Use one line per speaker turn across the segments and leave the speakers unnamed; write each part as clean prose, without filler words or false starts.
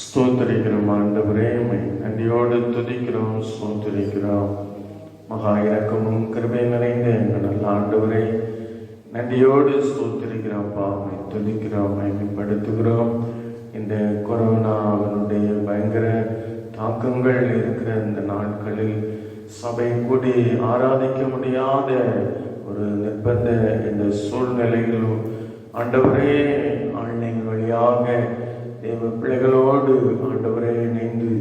ஸ்தோத்திரிக்கிறோம் ஆண்டவரே, நன்றியோடு துதிக்கிறோம், ஸ்தோத்திரிக்கிறோம். மகா இரக்கமும் கிருபை நிறைந்த எங்கள் நல்ல ஆண்டவரே, நன்றியோடு ஸ்தோத்திரிக்கிறோம்ப்பா, துதிக்கிறோம், மகிமைப்படுத்துகிறோம். இந்த கொரோனாவினுடைய பயங்கர தாக்கங்கள் இருக்கிற இந்த நாட்களில் சபை கூடி ஆராதிக்க முடியாத ஒரு நிர்பந்த இந்த சூழ்நிலையிலும் ஆண்டவரே, ஆன்லைன் வழியாக தேவ பிள்ளைகளோடு ஆண்டவரே இணைந்து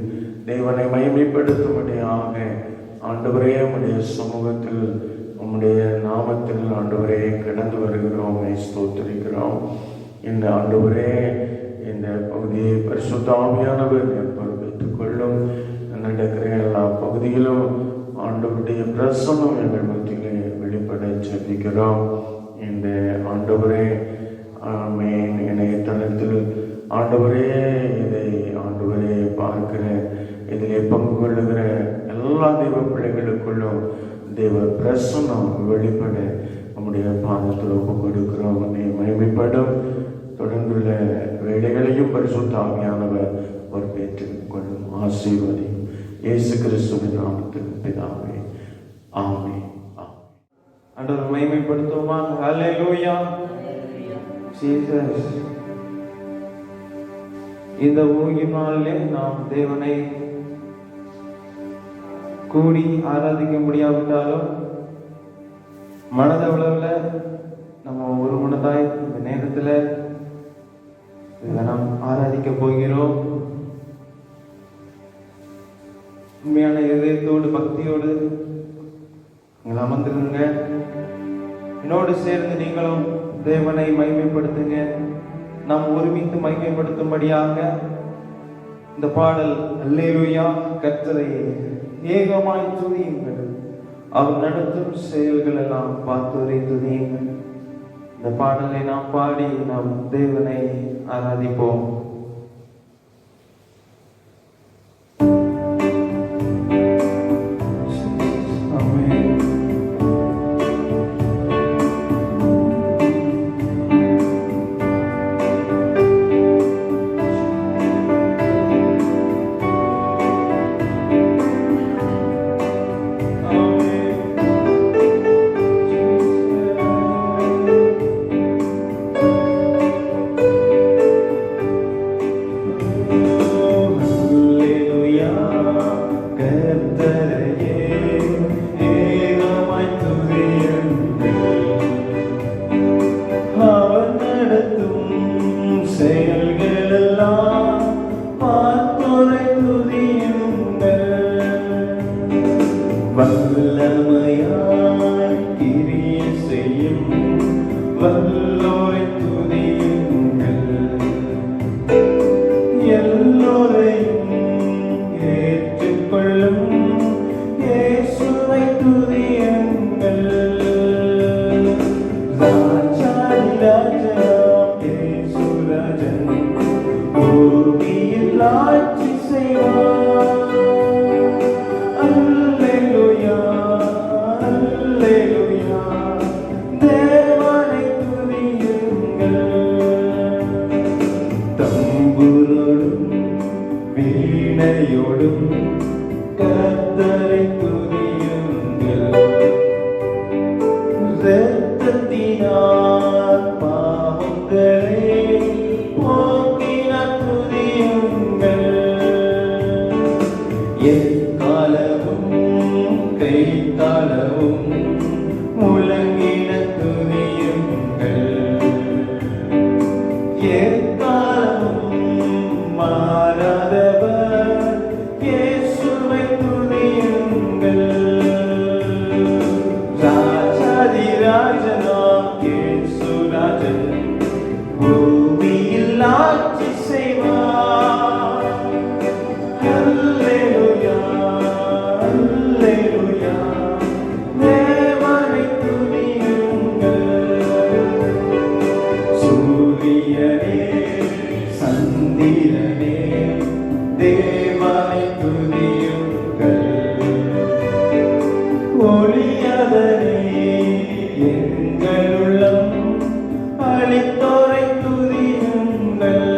தேவனை மகிமைப்படுத்தும்படியாக ஆண்டவரே உம்முடைய சமூகத்தில் உம்முடைய நாமத்தில் ஆண்டவரே கடந்து வருகிறோம், ஸ்தோத்திரிக்கிறோம். இந்த ஆண்டவரே, இந்த பகுதியை பரிசுத்த ஆவியானவர் பொறுப்பேற்றுக் கொள்ளும். நடக்கிற எல்லா பகுதியிலும் ஆண்டவருடைய பிரசன்னம் எங்கள் மத்தியிலே வெளிப்பட ஜெபிக்கிறோம். இந்த ஆண்டவரே ஆமென் இணையதளத்தில் ஆண்டவரே இதை ஆண்டவரே பார்க்கிற இதிலே பங்கு கொள்ளுகிற எல்லா தெய்வ பிள்ளைகளுக்குள்ளும் தெய்வ பிரசன்னம் வெளிப்பட நம்முடைய பாதத்தில் ஒப்பு கொடுக்கிறோம். நீ மகிமைப்படும் தொடர்ந்துள்ள வேலைகளையும் பரிசுத்த ஆவியானவர் பொறுப்பேற்றுக் கொள்ளும். ஆசீர்வதியும் இயேசு கிறிஸ்துவின் நாமத்தில் பிதாவே, ஆமென்.
ஆண்டவர் மகிமைப்படுத்துவோமா? ஹல்லேலூயா. ஜீசஸ். இந்த ஓய்வு நாளிலே நாம் தேவனை கூடி ஆராதிக்க முடியாவிட்டாலும் மனதளவில் நம்ம ஒரு மனதாய் இந்த நேரத்தில் நாம் ஆராதிக்க போகிறோம். உண்மையான இதயத்தோடு பக்தியோடு நீங்கள் அமர்ந்துருங்க. என்னோடு சேர்ந்து நீங்களும் தேவனை மகிமைப்படுத்துங்க. நாம் ஒருமித்து மகிமைப்படுத்தும்படியாக இந்த பாடல் அல்லேலூயா. கர்த்தரை ஏகமாய் துதியுங்கள், அவர் நடத்தும் செயல்கள் எல்லாம் பார்த்தோரை துதியுங்கள். இந்த பாடலை நாம் பாடி நாம் தேவனை ஆராதிப்போம்.
அளித்தோரை துதியுங்கள்.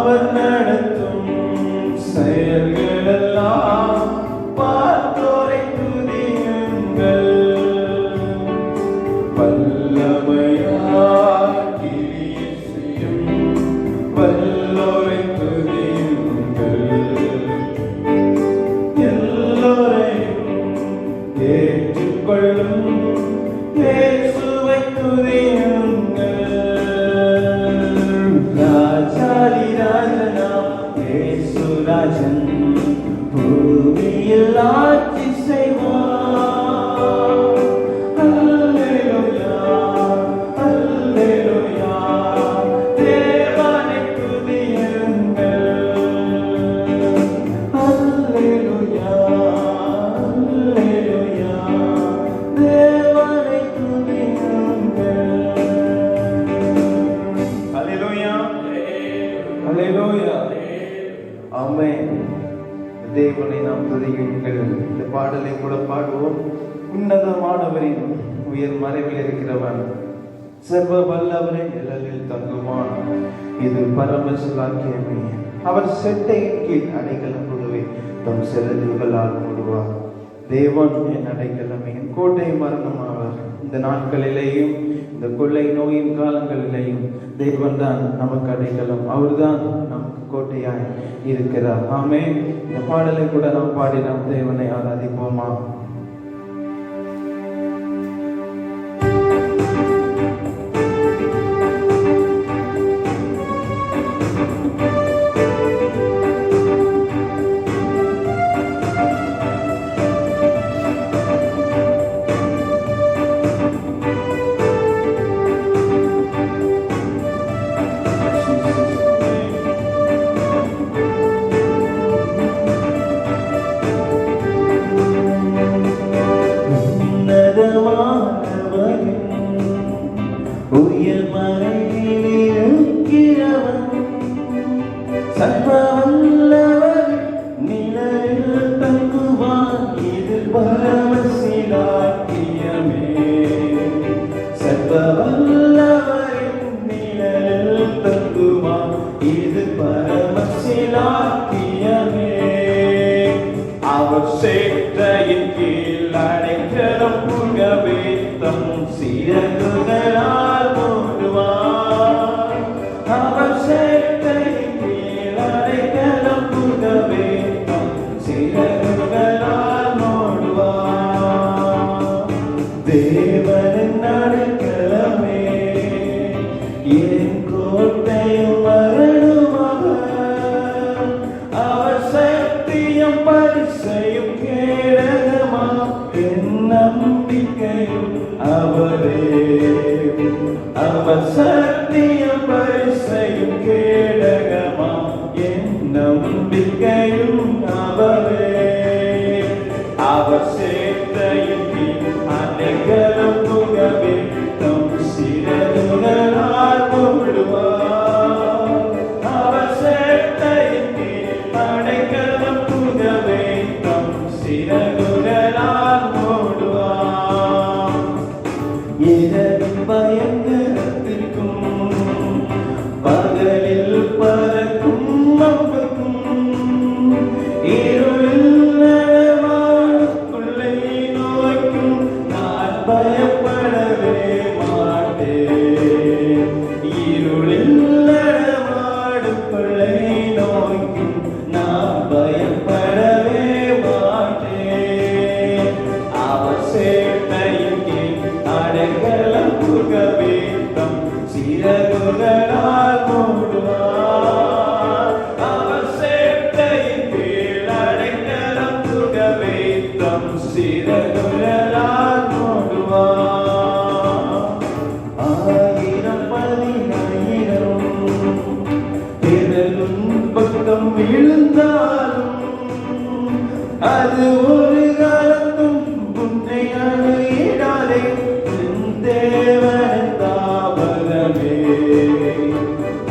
அவர் நடத்தும் செயல்களெல்லாம் பார்த்தோரை துதியுங்கள். வல்லமையாய் கிரியை செய்யும் வல்லோரை துதியுங்கள். எல்லோரையும் ஏற்றுக்கொள்ளும் இயேசுவை துதியுங்கள். ராஜாதி ராஜனாம் இயேசு ராஜன் பூமியில் ஆட்சி செய்வார். அல்லேலூயா, அல்லேலூயா, தேவனை துதியுங்கள். அல்லேலூயா, அல்லேலூயா, தேவனை துதியுங்கள். அல்லேலூயா, அல்லேலூயா, ஆமென். தேவனை நாம் துதியுங்கள். இந்த பாடலை கூட பாடுவோம். உன்னதமானவரின் உயர் மறைவில் இருக்கிறவன், சர்வ வல்லவரை நிழலில் தங்குவான். இது பரமசிலாக்கியமே. அவர் செட்டையின் கீழ் அடைக்கலம் புகுவே தம் செலவுகளால் மூடுவார். தேவன் என் அடைக்கலம், என் கோட்டை மரணம் ஆவார். இந்த நாட்களிலேயும் இந்த கொள்ளை நோயின் காலங்களிலேயும் தேவன் தான் நமக்கு அடைக்கலம். அவர்தான் நமக்கு கோட்டையாய் இருக்கிறார். ஆமென். இந்த பாடலை கூட நாம் பாடி நாம் தேவனை ஆராதிப்போமா? உயர் மறைவில் இருக்கிறவன், சர்வவல்லவர் நிழலில் தங்குவான். இது பரமசிலாக்கியமே. சர்வவல்லவரின் நிழலில் தங்குவான். இது பரமசிலாக்கியமே. அவர் சேற்றையின் கீழ் அடைக்கலம் புகவே தம் சிறகுகளால் மூடுவார். அவர் சேற்றையின் கீழ் அடைக்கலம் புகவே தம் சிறகுகளால் மூடுவார். தேவனின் அடைக்கலமே, என் கோட்டையும் மரணமாக. அவர் சத்தியம் பரிசையும் கேடகமா, என் நம்பிக்கையும் அவரே. அவர் சத்தியம் பரிசையும் கேடகமா, என் நம்பிக்கையும் அவரே. அவர் சேத்தையின் கீழ் அடைக்கலம் புகவே தம் சிறகுகளால் மூடுவார். அவர் சேத்தையின் கீழ் அடைக்கலம் புகவே தம் சிறகுகளால் மூடுவார். இரவின் பயங்கரத்திற்கும் பகலில் பறக்கும் அம்புக்கும், இருளில் நடமாடும் கொள்ளை நோய்க்கும் நான் பயப்படவே மாட்டேன். இருளில் நடமாடும் கொள்ளை நோய்க்கும் நான் பயப்படவே மாட்டேன். அவர் சேட்டையின் கீழ் அடைக்கலம் புகவே தம் சிறகுகளால் மூடுவார். அவர் சேட்டையின் கீழ் அடைக்கலம் புகவே தம் சிறகுகளால் மூடுவார். 1000 10,000 பிறரும் பக்கம் விழுந்தாலும் அது ஒரு காலத்தும் உன்னை அணுகிடாதே. தேவன் தாபகமே,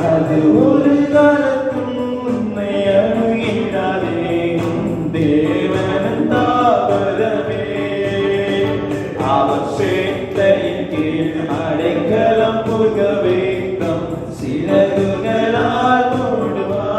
அது ஒரு காலத்தும் உன்னை அணுகிடாதே. தேவன் தாபகமே. அவர் சேட்டையின் கீழ் அடைக்கலம் புகவே தம் சிறகுகளால் மூடுவார்.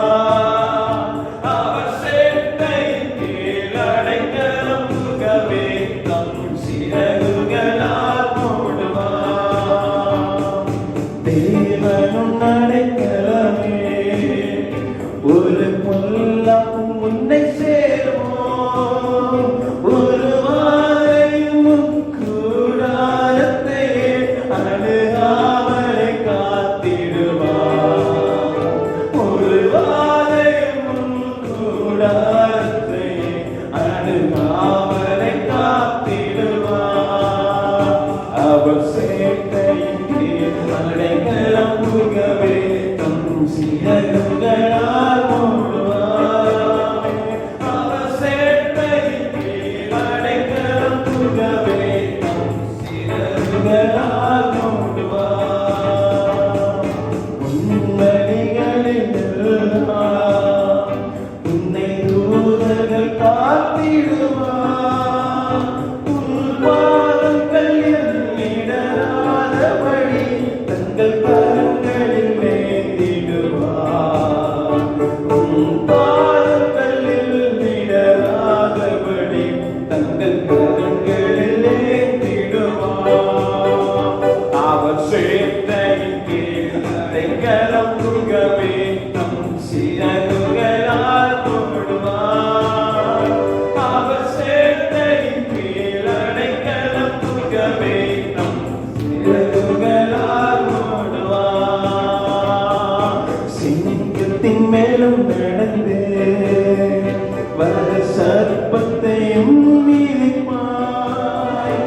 ஒரு பொல்லாப்பும் உன்னை சேருமோ, ஒரு வாரையும் உன் கூடாரத்தை அணுகாமலே காத்திடுவார். ஒரு வாரையும் உன் கூடாரத்தை அணுகாமலே காத்திடுவார். அவர் சேட்டையின் கீழ் அடைக்கலம் புகவே தம் சிறகுகளால் மூடுவார். அவர் சேட்டையின் கீழ் அடைக்கலம் புகவே தம் சிறகுகளால் மூடுவார். உன்னடிகளில் நின்றார், உன்னை தூதர்கள் காத்திடுவார். உன் பாதங்கள் இடராதபடி தங்கள் கரங்களில் ஏந்திடுவார். உன் பாதங்களில் இடராதபடி தங்கள் கரங்களில் ஏந்திடுவார். அவர் சேட்டையின் கீழ் அடைக்கலம் புகவே தம் சிறகுகளால் மூடுவார். அவர் சேட்டையின் கீழ் அடைக்கலம் புகவே தம் சிறகுகளால் மூடுவார். சிங்கத்தின் மேலும் நடந்து வர சர்ப்பத்தையும் மிதிப்பாய்.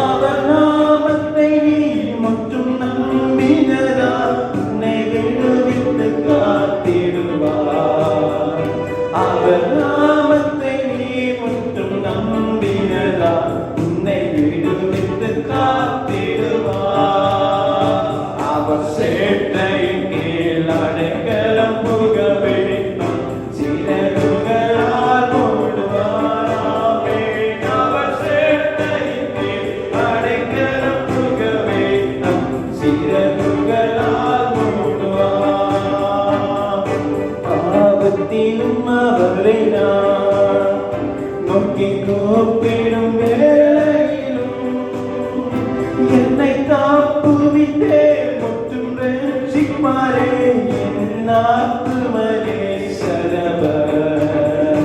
அவர் நாமத்தை நீ மட்டும் நம்பினதா உன்னை விடுவித்து காத்திடுவார். அவர் நாமத்தை நீ மட்டும் நம்பினதா உன்னை விடுவித்து காத்திடுவார். அவர் சேட்டையின் கீழ் அடைக்கலம் புகவே தம் சிறகுகளால் மூடுவார். ஆமென். அவர் சேட்டையின் கீழ் அடைக்கலம் புகவே தம் சிறகுகளால் மூடுவார். ஆபத்திலும் அவரை நான் நோக்கி கூப்பிடும் வேளையிலும் என்னை காப்புவித்தே முற்றும் ரட்சிப்பாரே என் ஆத்துமனே சரவர்.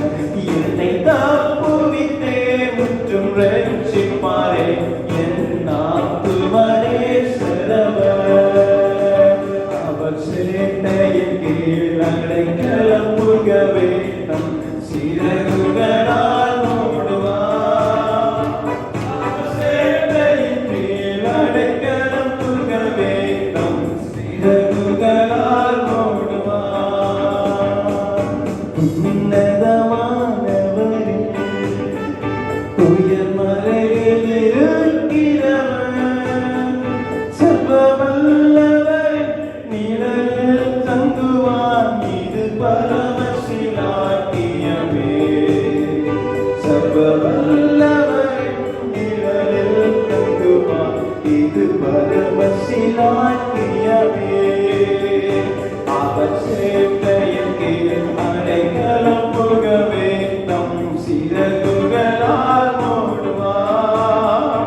என்னை காப்புவித்தே முற்றும் ரட்சிப்பாரே என் ஆத்துமனே சரவர். அவர் சேட்டையின் கீழ் அடைக்கலம் புகவே தம் சிறகுகளால் மூடுவார். அவர் சேட்டையின் கீழ் அடைக்கலம் புகவே தம் சிறகுகளால் மூடுவார். உன்னதமானவரே, உயர் மறையில் இருக்கிறவர், சர்வவல்லவர் நிழலில் தங்குவான். இது பரமசிலாக்கியமே. சர்வவல்லவர் நிழலில் தங்குவான். இது பரமசிலாக்கியமே. அவர் சேட்டையின் கீழ் அடைக்கலம் புகவே தம் சிறகுகளால் மூடுவார்.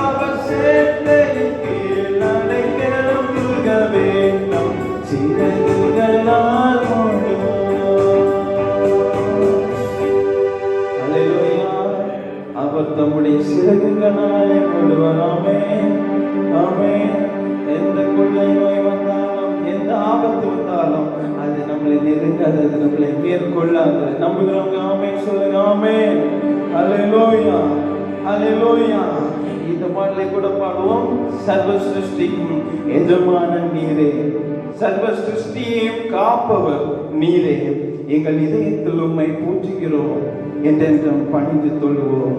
அவர் சேட்டையின் கீழ் அடைக்கலம் புகவே தம் சிறகுகளால் மூடுவார். அல்லேலூயா. அவர் தம்முடைய சிறகுகளால் மூடுவார். ஆமென். ஆமென். எந்த கொள்ளை நோய் வந்தாலும், எந்த ஆபத்து வந்தாலும் அது நம்மளை நெருங்காது, அது நம்மளை மேற்கொள்ளாது. நம்புகிறவங்க ஆமென் சொல்லுங்க. ஆமென். அல்லேலூயா. அல்லேலூயா. இந்த பாடலை கூட பாடுவோம். சர்வ சிருஷ்டிக்கும் எஜமானன் நீரே, சர்வ சிருஷ்டியையும் காப்பவர் நீரே. எங்கள் இதயத்தில் உம்மை பூஜிக்கிறோம், என்றென்றும் பணிந்து தொழுவோம்.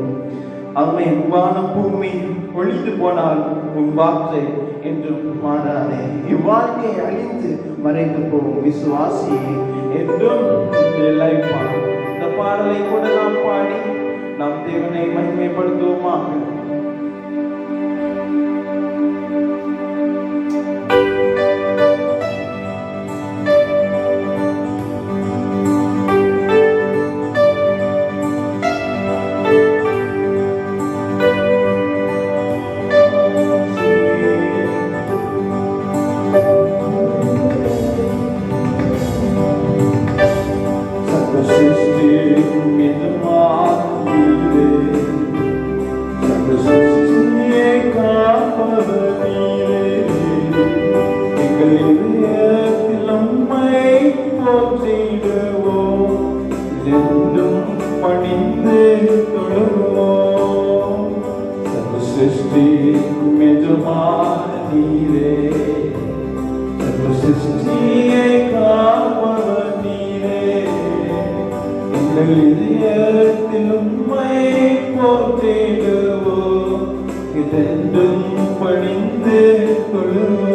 ஆமென். வானம் பூமி ஒழிந்து போனால் உன் வார்த்தை என்றும் மாறாதே. இவ்வாழ்க்கை அழிந்து மறைந்து போகும் விசுவாசியே என்றும் நிலைப்பார். இந்த பாடலை கூட நாம் பாடி நாம் தேவனை மகிமைப்படுத்துவோமாக. எங்கள் இதயத்தில் உம்மை போற்றிடுவோம், இதென்றும் பணிந்து கொள்வோம்.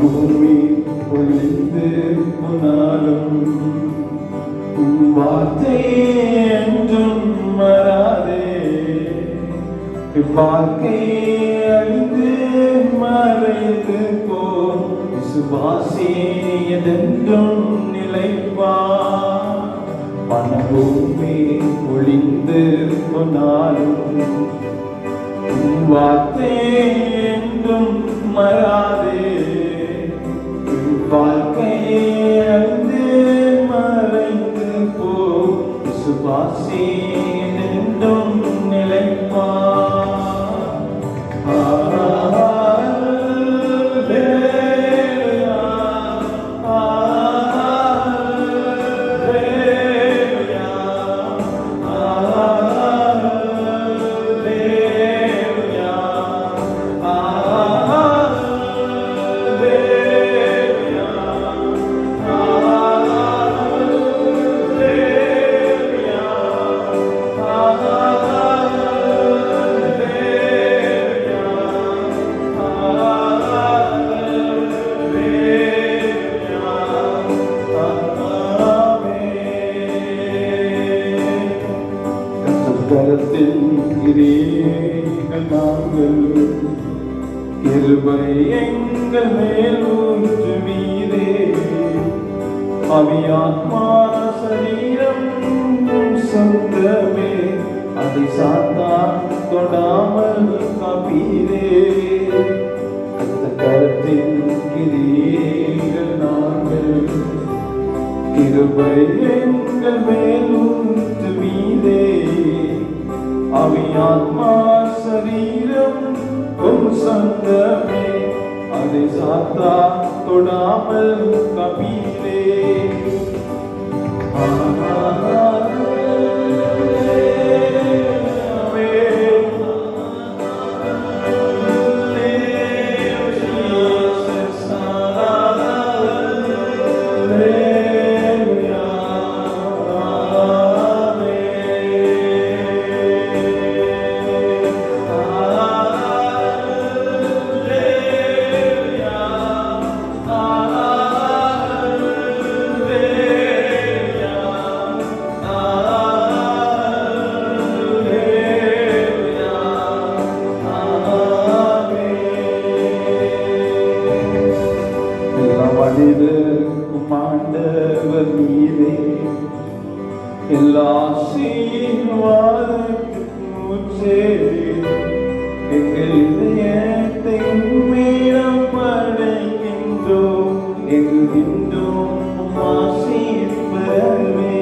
பூமி பொழிந்து போனாலும் உம் வார்த்தை என்றும் மறாதே. வாழ்க்கை அழிந்து மறைந்து போ, விசுவாசி என்றும் நிலைப்பார். மனபூமி பொழிந்து போனாலும் உம் வார்த்தை என்றும் மறாதே. வாழ்க்கை அழிந்து மறைந்து போ, விசுவாசி என்றும் நிலைப்பார். கரத்தில் கிரீகள் நாங்கள் கிருபை எங்கள் மேல் ஊற்றுவீரே. ஆவியாத்மா சரீரம் சொந்தமே, அதை சாத்தான் தொடாமல் காப்பீரே. கரத்தில் கிரீகள் நாங்கள் கிருபை எங்கள் மேல் ஊற்றுவீரே. ஆவியாத்மா சரீரம் உம் சொந்தமே, அதை சாத்தா தொடாமல் காப்பீரே. மனிதர்க்கும் ஆண்டவர் நீரே, எல்லா ஆசீர்வாதத்துக்கும் ஊற்றே. எங்கள் இதயத்தை உம்மிடம் படைக்கின்றோம், எங்குகின்றோம் ஆசீர்வதிப்பே.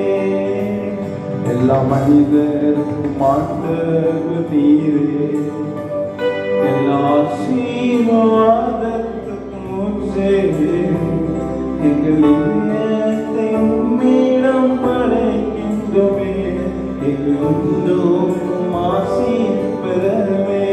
எல்லா மனிதர்க்கும் ஆண்டவர் நீரே, எல்லா ஆசீர்வாதத்துக்கும் ஊற்றே. எங்கள் இதயத்தை உம்மிடம் படைக்கின்றோமே, எங்குகின்றோம் ஆசீர்வதிப்பே.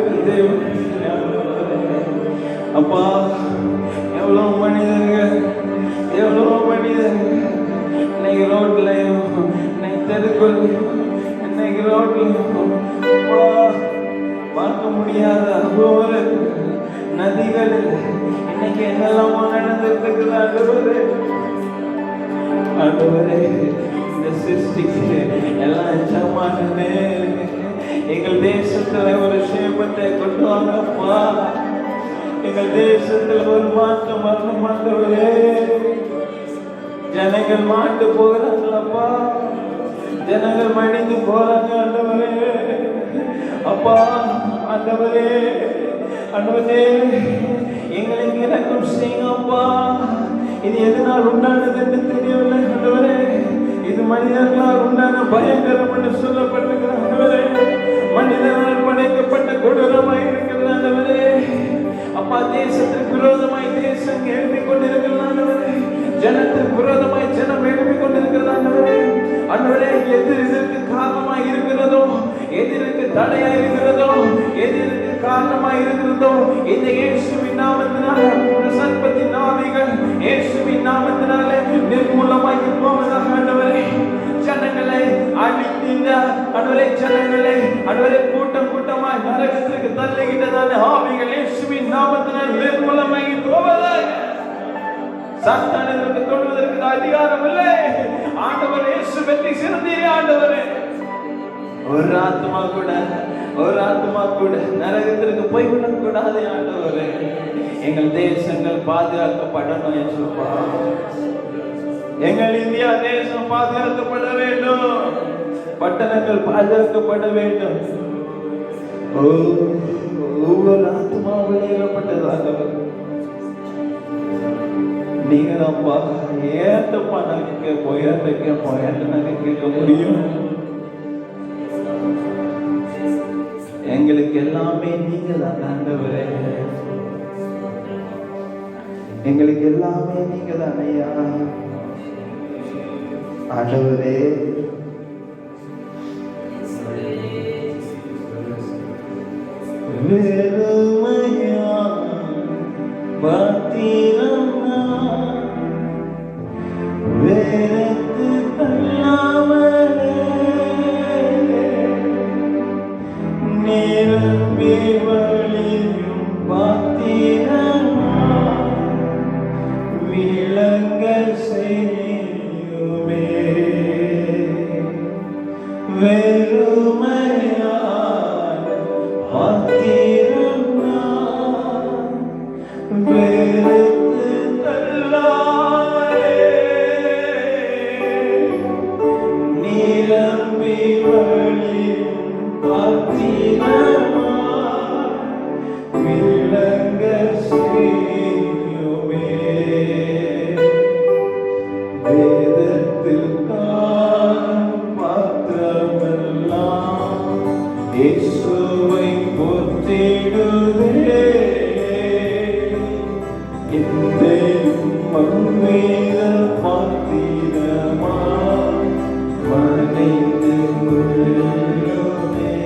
பார்க்கிற தேவன். அப்பா, எவ்வளோ மனிதர்கள் இன்னைக்கு ரோட்லையும், இன்னைக்கு தெருக்குள்ளையும், இன்னைக்கு ரோட்லையும் பார்க்க முடியாத அவ்வளோ நதிகள் இன்னைக்கு என்னெல்லாமோ நடந்துட்டு ஆண்டவரே, இந்த சிருஷ்டிக்கு எல்லாம் எச்சமானே எங்கள் தேசத்துல ஒரு சேபத்தை கொண்டு வாங்கப்பா. எங்கள் தேசத்துல ஒரு மாற்றம் வரணும் ஆண்டவரே. ஜனங்கள் மாண்டு போகிறாங்களப்பா, ஜனங்கள் மடிந்து போறாங்க ஆண்டவரே. அப்பா ஆண்டவரே, எங்களுக்கு இறக்கம் செய்யுங்கப்பா. இது எதனால் உண்டானது என்று தெரியவில்லை ஆண்டவரே. இது மனிதர்களால் உண்டான பயங்கரம் என்று சொல்லப்பட்டிருக்கிற ஆண்டவரே. மனிதனால் படைக்கப்பட்ட கொடூரமாய் இருக்கிறது ஆண்டவரே. அப்பா, தேசத்திற்கு விரோதமாய் தேசம் எழுப்பிக் கொண்டிருக்கிறது ஆண்டவரே. ஜனத்திற்கு விரோதமாய் ஜனம் எழுப்பிக் கொண்டிருக்கிறது ஆண்டவரே. ஆண்டவரே, எது இதற்கு காரணமாய் இருக்கிறதோ, எதிர்க்கு தடையாய் இருக்கிறதோ, எதிர்க்கு காரணமாய் இருக்கிறதோ, இந்த இயேசுவின் நாமத்தினால சர்ப்பத்தின் ஆவிகள் இயேசுவின் நாமத்தினாலே நிர்மூலமாய் போவதாக ஆண்டவரே. ஜனங்களை அழிக்கின்ற ஆண்டவரே, ஜனங்களை ஆண்டவரே கூட்டம் கூட்டமாய் நரகத்திற்கு தள்ளுகின்றதான ஆவிகள் இயேசுவின் நாமத்தினால் நிர்மூலமாய் போவதாக. சாத்தானுக்கு தொடுவதற்கு அதிகாரம் இல்லை ஆண்டவர். இயேசு வெற்றி சிறந்தீரே ஆண்டவரே. ஒரு ஆத்மா கூட நரகத்திற்கு போய்விடக் கூடாது ஆண்டவரே. எங்கள் தேசங்கள் பாதுகாக்கப்படணும் இயேசுப்பா. எங்கள் இந்தியா தேசம் பாதுகாக்கப்பட வேண்டும், பட்டணங்கள் பாதுகாக்கப்பட வேண்டும். ஒவ்வொரு ஆத்மாவும் ஏகப்பட்டது ஆண்டவர். நீங்க அப்பா ஏத்தப்பா நாங்க கேட்க முடியும். எங்களுக்கு எல்லாமே நீங்க தான் ஆண்டவரே. எங்களுக்கு எல்லாமே நீங்க தான் ஐயா ஆண்டவரே. வெறுமையா பாத்திரமா வேறத்து தள்ளாமலே நிரம்பி வழியும் பாத்திரமா விளங்க செய்யுமே. வெறுமையா பாத்திரமா வேறத்து தள்ளாமலே நிரம்பி வழியும் பாத்திரமா விளங்க செய்யுமே. வேதத்தில் காணும் பாத்திரமெல்லாம் இயேசுவை போற்றிடுதே. இன்றையும் மம்மீத பாத்திரமா மனைந்து கொள்ளுமே.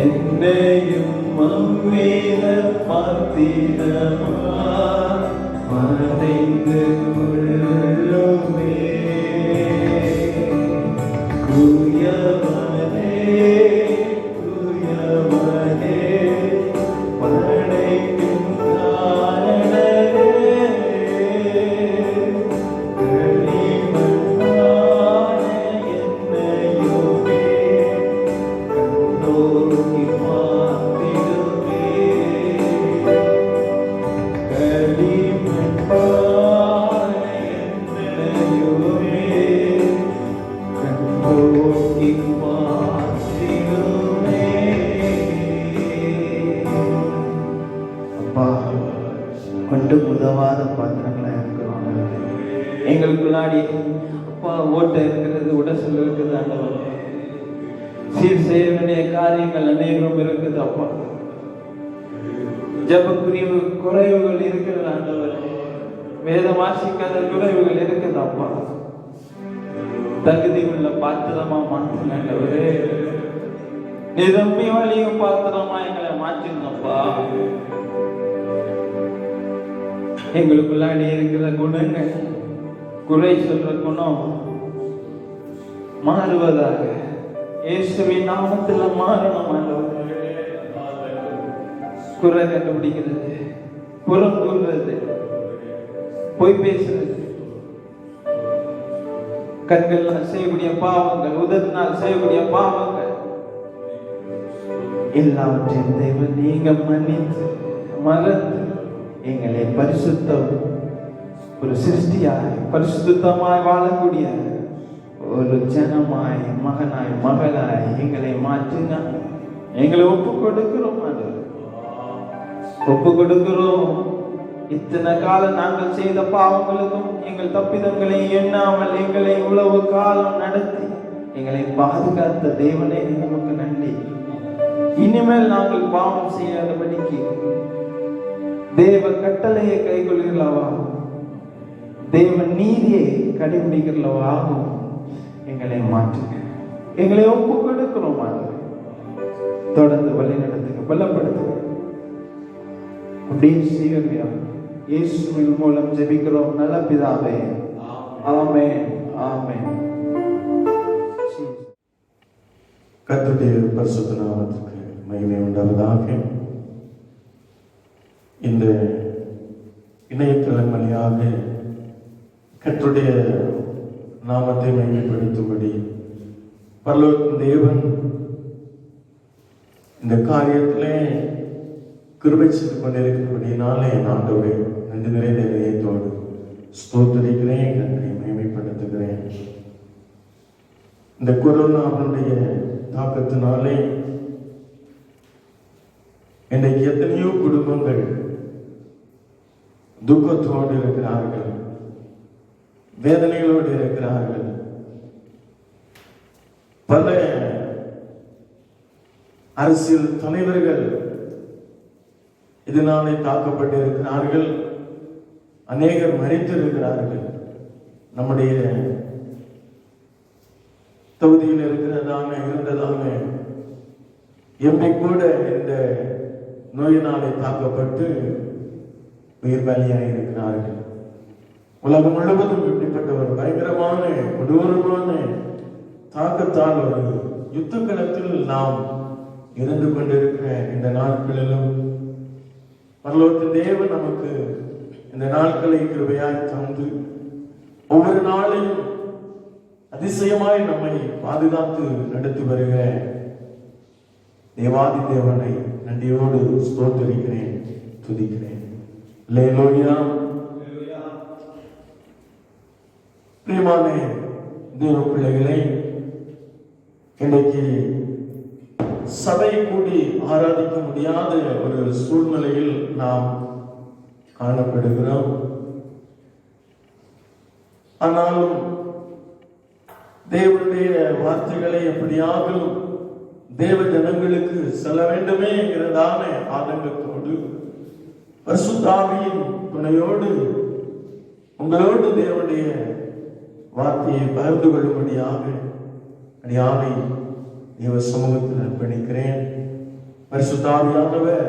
என்னையும் மம்மீத பாத்திரமா மனைந்து கொள்ளுமே. குயவனே படைக்கும் காரணரே களிமண்ணான என்னையுமே கண்ணோக்கி பார்த்திடுமே. களிமண்ணான என்னையுமே கண்ணோக்கி பார்த்திடுமே. அப்பா, கொண்டும் உதவாத பாத்திரங்களா இருக்கிறோம். எங்களுக்குள்ளாடி அப்பா ஓட்டை இருக்கிறது, உடசல் இருக்குது ஆண்டவர். சீர் செய்ய வேண்டிய காரியங்கள் அநேகம் இருக்குது அப்பா. ஜபக்குரிய குறைவுகள் இருக்கிறது ஆண்டவர். வேதம் வாசிக்காத குறைவுகள் இருக்குது அப்பா. தகுதி உள்ள பாத்திரமா மாற்றுங்க ஆண்டவரே. நிரம்பி வழியும் பாத்திரமா எங்களை மாற்றினப்பா. எங்களுக்குள்ளாடி இருக்கிற குணங்கள், குறை சொல்ற குணம் மாறுவதாக இயேசுவின் நாமத்துல மாறணும் ஆண்டவரே. குறை கண்டுபிடிக்கிறது, புறம் கூறுறது, பொய் பேசுறது, கண்கள்னால் செய்யக்கூடிய பாவங்கள், உதட்டினால் செய்யக்கூடிய பாவங்கள் எல்லாவற்றையும் தேவன் நீங்க மன்னித்து மறந்து எங்களை பரிசுத்தம் ஒரு சிருஷ்டியாய் பரிசுத்தமாய் வாழக்கூடிய ஒரு ஜனமாய் மகனாய் மகளாய் எங்களை மாற்றுங்க. எங்களை ஒப்பு கொடுக்கிறோம், ஒப்பு கொடுக்கிறோம். இத்தனை காலம் நாங்கள் செய்த பாவங்களுக்கும் எங்கள் தப்பிதங்களை எண்ணாமல் எங்களை இவ்வளவு காலம் நடத்தி எங்களை பாதுகாத்த தேவனே நமக்கு நன்றி. இனிமேல் நாங்கள் பாவம் செய்யாதபடிக்கு தேவ கட்டளையை கைக்கொள்கிறவா, தேவ நீதியை கடைபிடிக்கிறவா ஆகும். எங்களை மாற்றுங்க, எங்களை ஒப்பு கொடுக்கிறோம். தொடர்ந்து வழி நடத்துங்க, பலப்படுத்துங்க. அப்படியே செய்வீங்க. இயேசுவின் மூலம் ஜெபிக்கிறோம் நல்ல பிதாவே, ஆமென், ஆமென்.
கர்த்தருடைய பரிசுத்த நாமத்துக்கு மகிமை உண்டாவதாக. இந்த இணையதளம் வழியாக கர்த்தருடைய நாமத்தை மகிமைப்படுத்தும்படி பரலோக தேவன் இந்த காரியத்திலே கிருபை செய்து கொண்டிருக்கிறபடினாலே ஆண்டவரே நன்றி நிறைந்த இதயத்தோடு ஸ்தோத்திரிக்கிறேன், நன்றி மகிமைப்படுத்துகிறேன். இந்த கொரோனாவுடைய தாக்கத்தினாலே இன்றைக்கு எத்தனையோ குடும்பங்கள் துக்கத்தோடு இருக்கிறார்கள், வேதனைகளோடு இருக்கிறார்கள். பல அரசியல் தலைவர்கள் இதனாலே தாக்கப்பட்டு இருக்கிறார்கள், அநேகர் மரித்திருக்கிறார்கள். நம்முடைய தொகுதியில் இருந்ததான எம்பி கூட இந்த நோயினாலே தாக்கப்பட்டு உயிர் பலியாக இருக்கிறார்கள். உலகம் முழுவதும் இப்படிப்பட்ட ஒரு பயங்கரமான கொடூரமான தாக்கத்தால் ஒரு யுத்த களத்தில் நாம் இருந்து கொண்டிருக்கிற இந்த நாட்களிலும் பரலோகத்தின் தேவன் நமக்கு இந்த நாட்களை கிருபையாய் தந்து ஒவ்வொரு நாளையும் அதிசயமாய் நம்மை பாதுகாத்து நடத்தி வருகிற தேவாதி தேவனை நன்றியோடு ஸ்தோத்திரிக்கிறேன், துதிக்கிறேன். அல்லேலூயா. பிரியமான தேவ பிள்ளைகளை, இன்றைக்கு சபை கூடி ஆராதிக்க முடியாத ஒரு சூழ்நிலையில் நாம் காணப்படுகிறோம். ஆனாலும் தேவனுடைய வார்த்தைகளை எப்படியாவது தேவ ஜனங்களுக்கு செல்ல வேண்டுமே என்கிறதான ஆதங்கத்தோடு பரிசுத்த ஆவியின் துணையோடு உங்களோடு தேவனுடைய வார்த்தையை பகிர்ந்து கொள்ளும்படியாக அடியானை தேவ சமூகத்தில் அர்ப்பணிக்கிறேன். பரிசுத்த ஆவியானவர்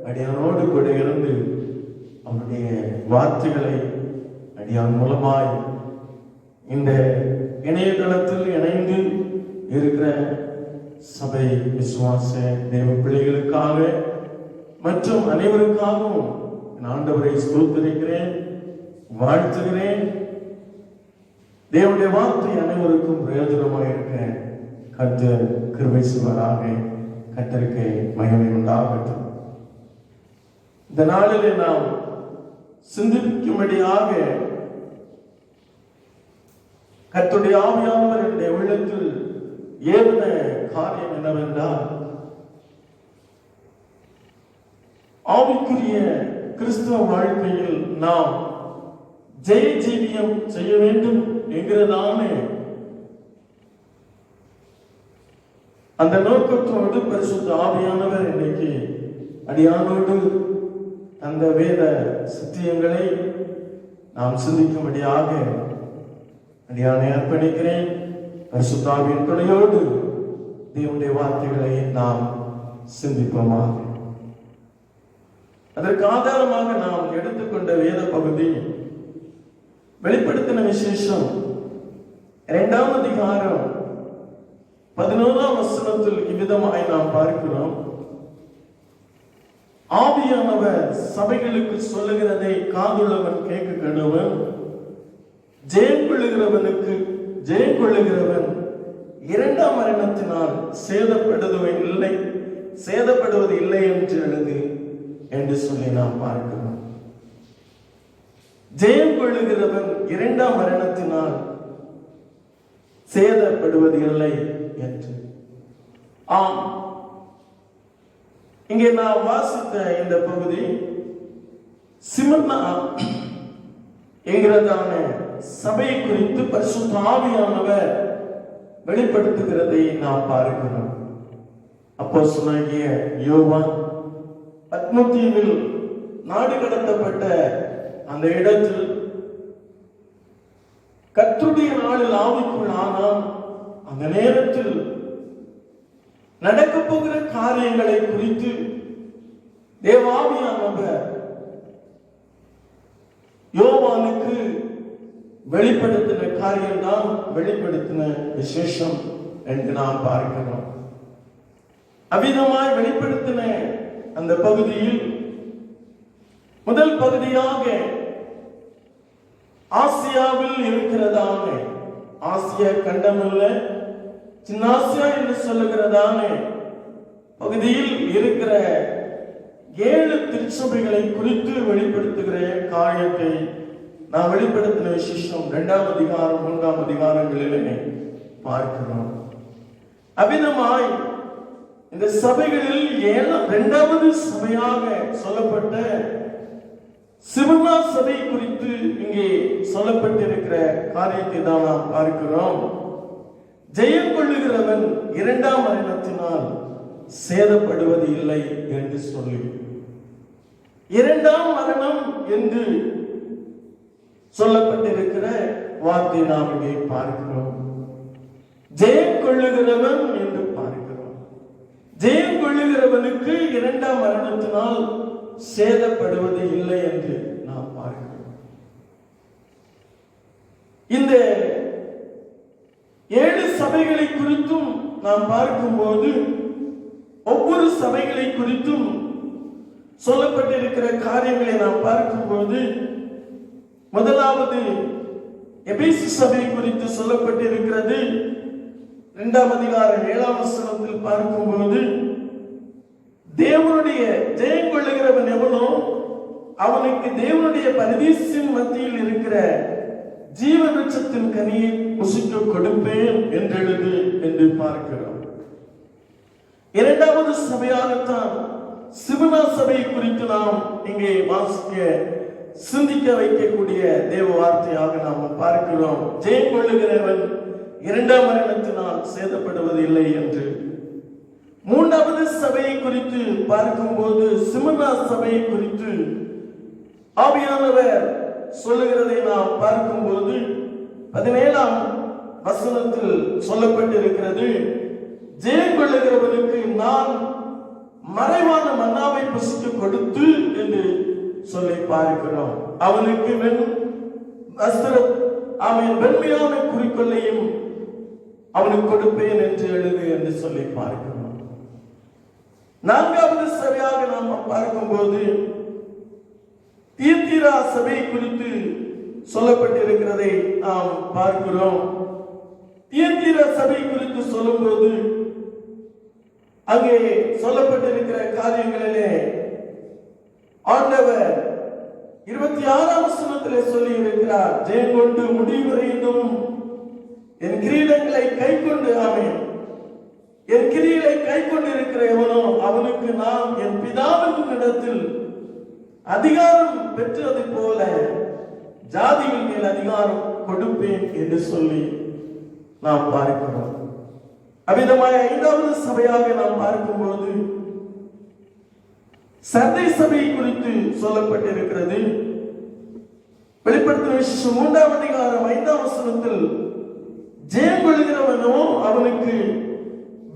அடியானோடு கூட இருந்து அவருடைய வார்த்தைகளை அடியான் மூலமாய் இந்த இணையதளத்தில் இணைந்து இருக்கிற சபை விசுவாச தேவ பிள்ளைகளுக்காக மற்றும் அனைவருக்காகவும் ஆண்டவரை ஸ்தோத்திரிக்கிறேன், வாழ்த்துகிறேன். தேவனுடைய வார்த்தை அனைவருக்கும் பிரயோஜனமாக இருக்க கர்த்தர் கிருபை செய்வாராக. கர்த்தருக்கு மகிமை உண்டாகட்டும். இந்த நாளிலே நாம் சிந்திக்கும்படியாக கர்த்தருடைய ஆவியானவர் என்னுடைய உள்ளத்தில் ஏறின காரியம் என்னவென்றால், ஆவிக்குரிய கிறிஸ்தவ வாழ்க்கையில் நாம் ஜெய ஜீவியம் செய்ய வேண்டும் என்கிறதான அந்த நோக்கத்தோடு பரிசுத்த ஆவியானவர் இன்னைக்கு அடியானோடு அந்த வேத சத்தியங்களை நாம் சிந்திக்கும்படியாக அடியானை அர்ப்பணிக்கிறேன். பரிசுத்த ஆவியின் துணையோடு தேவனுடைய வார்த்தைகளை நாம் சிந்திப்போமா? அதற்கு ஆதாரமாக நாம் எடுத்துக்கொண்ட வேத பகுதி வெளிப்படுத்தின விசேஷம் 2ஆம் அதிகாரம் 11ஆம் வசனத்தில் இவ்விதமாய் நாம் பார்க்கிறோம். ஆவியானவர் சபைகளுக்கு சொல்லுகிறதை காதுள்ளவன் கேட்க கடவன். ஜெயம் கொள்ளுகிறவன் 2ஆம் மரணத்தினால் சேதப்படுவது இல்லை என்று எழுது என்று சொல்லி நாம் பார்க்கிறோம். ஜெயம் கொள்ளுகிறவன் 2ஆம் மரணத்தினால் சேதப்படுவது இல்லை என்று. ஆம், இங்கே நாம் வாசித்த இந்த பகுதி சிமர்னா என்கிறதான சபை குறித்து பரிசுத்த ஆவியானவர் வெளிப்படுத்துகிறதை நாம் பார்க்கிறோம். அப்போஸ்தலனாகிய யோவான் பத்மதீவில் நாடு கடத்தப்பட்ட அந்த இடத்தில் கர்த்தருடைய நாளில் ஆவிக்குள் ஆனான். அந்த நேரத்தில் நடக்க போகிற காரியங்களை குறித்து தேவாவியானவர் யோவானுக்கு வெளிப்படுத்தின காரியம்தான் வெளிப்படுத்தின விசேஷம் என்று நாம் பார்க்கிறோம். அவ்விதமாய் வெளிப்படுத்தின அந்த பகுதியில் முதல் பகுதியாக ஆசியாவில் இருக்கிறதான, ஆசியா கண்டமுள்ள சின்ன ஆசியா என்று சொல்லுகிறதான பகுதியில் இருக்கிற 7 திருச்சபைகளை குறித்து வெளிப்படுத்துகிற காரியத்தை நாம் வெளிப்படுத்தின விசேஷம் 2ஆம் அதிகாரம் 3ஆம் அதிகாரங்களிலே பார்க்கிறோம். அவ்விதமாய் இந்த சபைகளில் 2வது சபையாக சொல்லப்பட்ட சிமர்னா சபை குறித்து இங்கே சொல்லப்பட்டிருக்கிற காரியத்தை தான் நாம் பார்க்கிறோம். ஜெயம் கொள்ளுகிறவன் 2ஆம் மரணத்தினால் சேதப்படுவது இல்லை என்று சொல்லி 2ஆம் மரணம் என்று சொல்லப்பட்டிருக்கிற வார்த்தை நாம் இங்கே பார்க்கிறோம். ஜெயம் கொள்ளுகிறவன் என்று பார்க்கிறோம். ஜெயம் கொள்ளுகிறவனுக்கு 2ஆம் மரணத்தினால் சேதப்படுவது இல்லை என்று நாம் பார்க்கிறோம். இந்த 7 சபைகளை குறித்தும் நாம் பார்க்கும்போது ஒவ்வொரு சபைகளை குறித்தும் சொல்லப்பட்டிருக்கிற காரியங்களை நாம் பார்க்கும்போது முதலாவது எபேசு சபை குறித்து சொல்லப்பட்டிருக்கிறது. 2ஆம் அதிகாரம் 7ஆம் வசனத்தில் பார்க்கும்போது தேவனுடைய ஜெயம் கொள்ளுகிறவன் எவனோ அவனுக்கு தேவனுடைய பரதீசின் மத்தியில் இருக்கிற ஜீவ விருட்சத்தின் கனியை புசிக்க கொடுப்பேன் என்றெழுது என்று பார்க்கிறோம். 2வது சபையாகத்தான் சிமர்னா சபை குறித்து நாம் இங்கே வாசிக்க சிந்திக்க வைக்கக்கூடிய தேவ வார்த்தையாக நாம் பார்க்கிறோம். ஜெயம் கொள்ளுகிறவன் 2ஆம் மரணத்தினால் சேதப்படுவது இல்லை என்று. 3வது சபையை குறித்து பார்க்கும்போது சிமர்னா சபையை குறித்து ஆவியானவர் சொல்லுகிறதை நாம் பார்க்கும்போது 17ஆம் வசனத்தில் சொல்லப்பட்டிருக்கிறது, ஜெயம் கொள்ளுகிறவனுக்கு நான் மறைவான மன்னாவை புசிக்க கொடுத்து என்று சொல்லி பார்க்கிறோம். அவனுக்கு வெண்மையான குறிக்கொள்ளையும் அவனுக்கு கொடுப்பேன் என்று எழுது என்று சொல்லி பார்க்கிறோம். 4வது சபையாக நாம் பார்க்கும்போது தியத்தீரா சபை குறித்து சொல்லப்பட்டிருக்கிறதை நாம் பார்க்கிறோம். தியத்தீரா சபை குறித்து சொல்லும்போது அங்கே சொல்லப்பட்டிருக்கிற காரியங்களிலே ஆண்டவர் 26ஆம் வசனத்திலே சொல்லி இருக்கிறார், ஜெயம் கொண்டு முடிவரையும் என் கிரீடங்களை கை கொண்டு என் கிரியை கை கொண்டு இருக்கிற எவனோ அவனுக்கு நான் என் பிதாவின் இடத்தில் அதிகாரம் பெற்றதை போல ஜாதிகள் மேல் அதிகாரம் கொடுப்பேன் என்று சொல்லி நாம் பார்க்கிறோம். அவ்விதமாய் 5வது சபையாக நாம் பார்க்கும்போது சர்தை சபை குறித்து சொல்லப்பட்டிருக்கிறது. வெளிப்படுத்தின விசேஷம் 3ஆம் அதிகாரம் 5ஆம் வசனத்தில் ஜெயம் கொள்கிறவனோ அவனுக்கு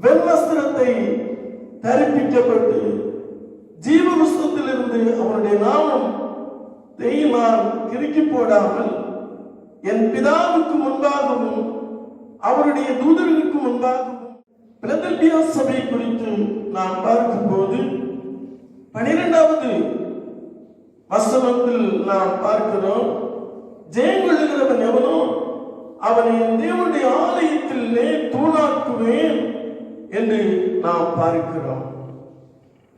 வெண்வஸ்திரத்தை தரிப்பிக்கப்பட்டு ஜீவ புஸ்தகத்திலிருந்து அவருடைய நாமம் தேயினால் கிறுக்கி போடாமல் என் பிதாவுக்கு முன்பாகவும் அவருடைய தூதர்களுக்கு முன்பாகவும் பிலதெல்பியா சபை குறித்து நாம் பார்க்கும்போது 12வது வசனத்தில் நாம் பார்க்கிறோம், ஜெயம் கொள்ளுகிறவன் எவனோ அவனை தேவனுடைய ஆலயத்திலே தூணாக்குவேன் என்று நாம் பார்க்கிறோம்.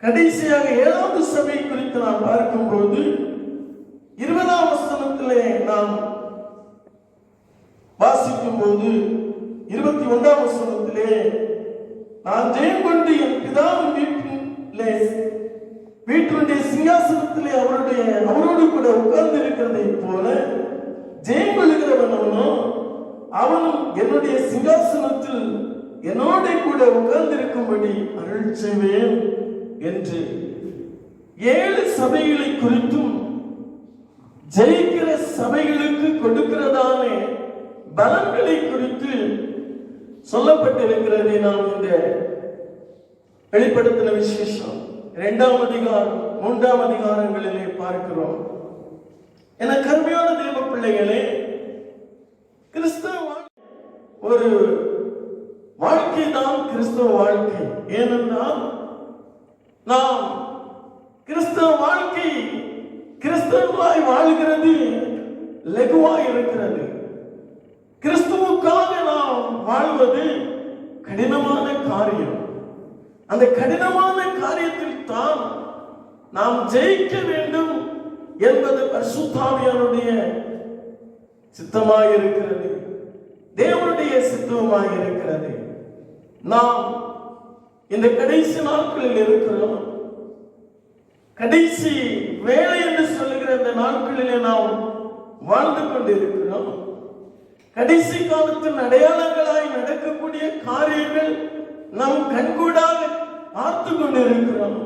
கடைசியாக 7வது சபை குறித்து நாம் பார்க்கும்போது 20ஆம் வசனத்திலே நாம் வாசிக்கும் போது 21ஆம் வசனத்திலே நான் ஜெயம் கொண்டு என் பிதாவின் வீட்டினுடைய சிங்காசனத்திலே அவரோடு கூட உட்கார்ந்து இருக்கிறதை போல ஜெயம் கொள்ளுகிறவன் அவனும் என்னுடைய சிங்காசனத்தில் என்னோட கூட உட்கார்ந்திருக்கும்படி அருள் செய்வேன் என்று 7 சபைகளை குறித்தும் ஜெயிக்கிற சபைகளுக்கு கொடுக்கிறதான பலன்களை குறித்து சொல்லப்பட்டிருக்கிறதை நாம் இந்த வெளிப்படுத்தின விசேஷம் 2ஆம் அதிகாரம் 3ஆம் அதிகாரங்களிலே பார்க்கிறோம். என கருமையான தேவ பிள்ளைகளே, கிறிஸ்தவ ஒரு வாழ்க்கை தான் கிறிஸ்தவ வாழ்க்கை. ஏனென்றால் நாம் கிறிஸ்தவ வாழ்க்கை கிறிஸ்தவமாய் வாழ்கிறது லகுவாய் இருக்கிறது. கிறிஸ்துவுக்காக நாம் வாழ்வது கடினமான காரியம். அந்த கடினமான காரியத்தில் தான் நாம் ஜெயிக்க வேண்டும் என்பது பரிசுத்த ஆவியானுடைய சித்தமாய் இருக்கிறது, தேவனுடைய சித்தமாய் இருக்கிறது. நாம் இந்த கடைசி நாட்களில் இருக்கிறோம். கடைசி வேலை என்று சொல்லுகிற இந்த நாட்களிலே நாம் வாழ்ந்து கொண்டிருக்கிறோம். கடைசி காலத்தின் அடையாளங்களாய் நடக்கக்கூடிய காரியங்கள் நம் கண்கூடாக பார்த்து கொண்டிருக்கிறோம்.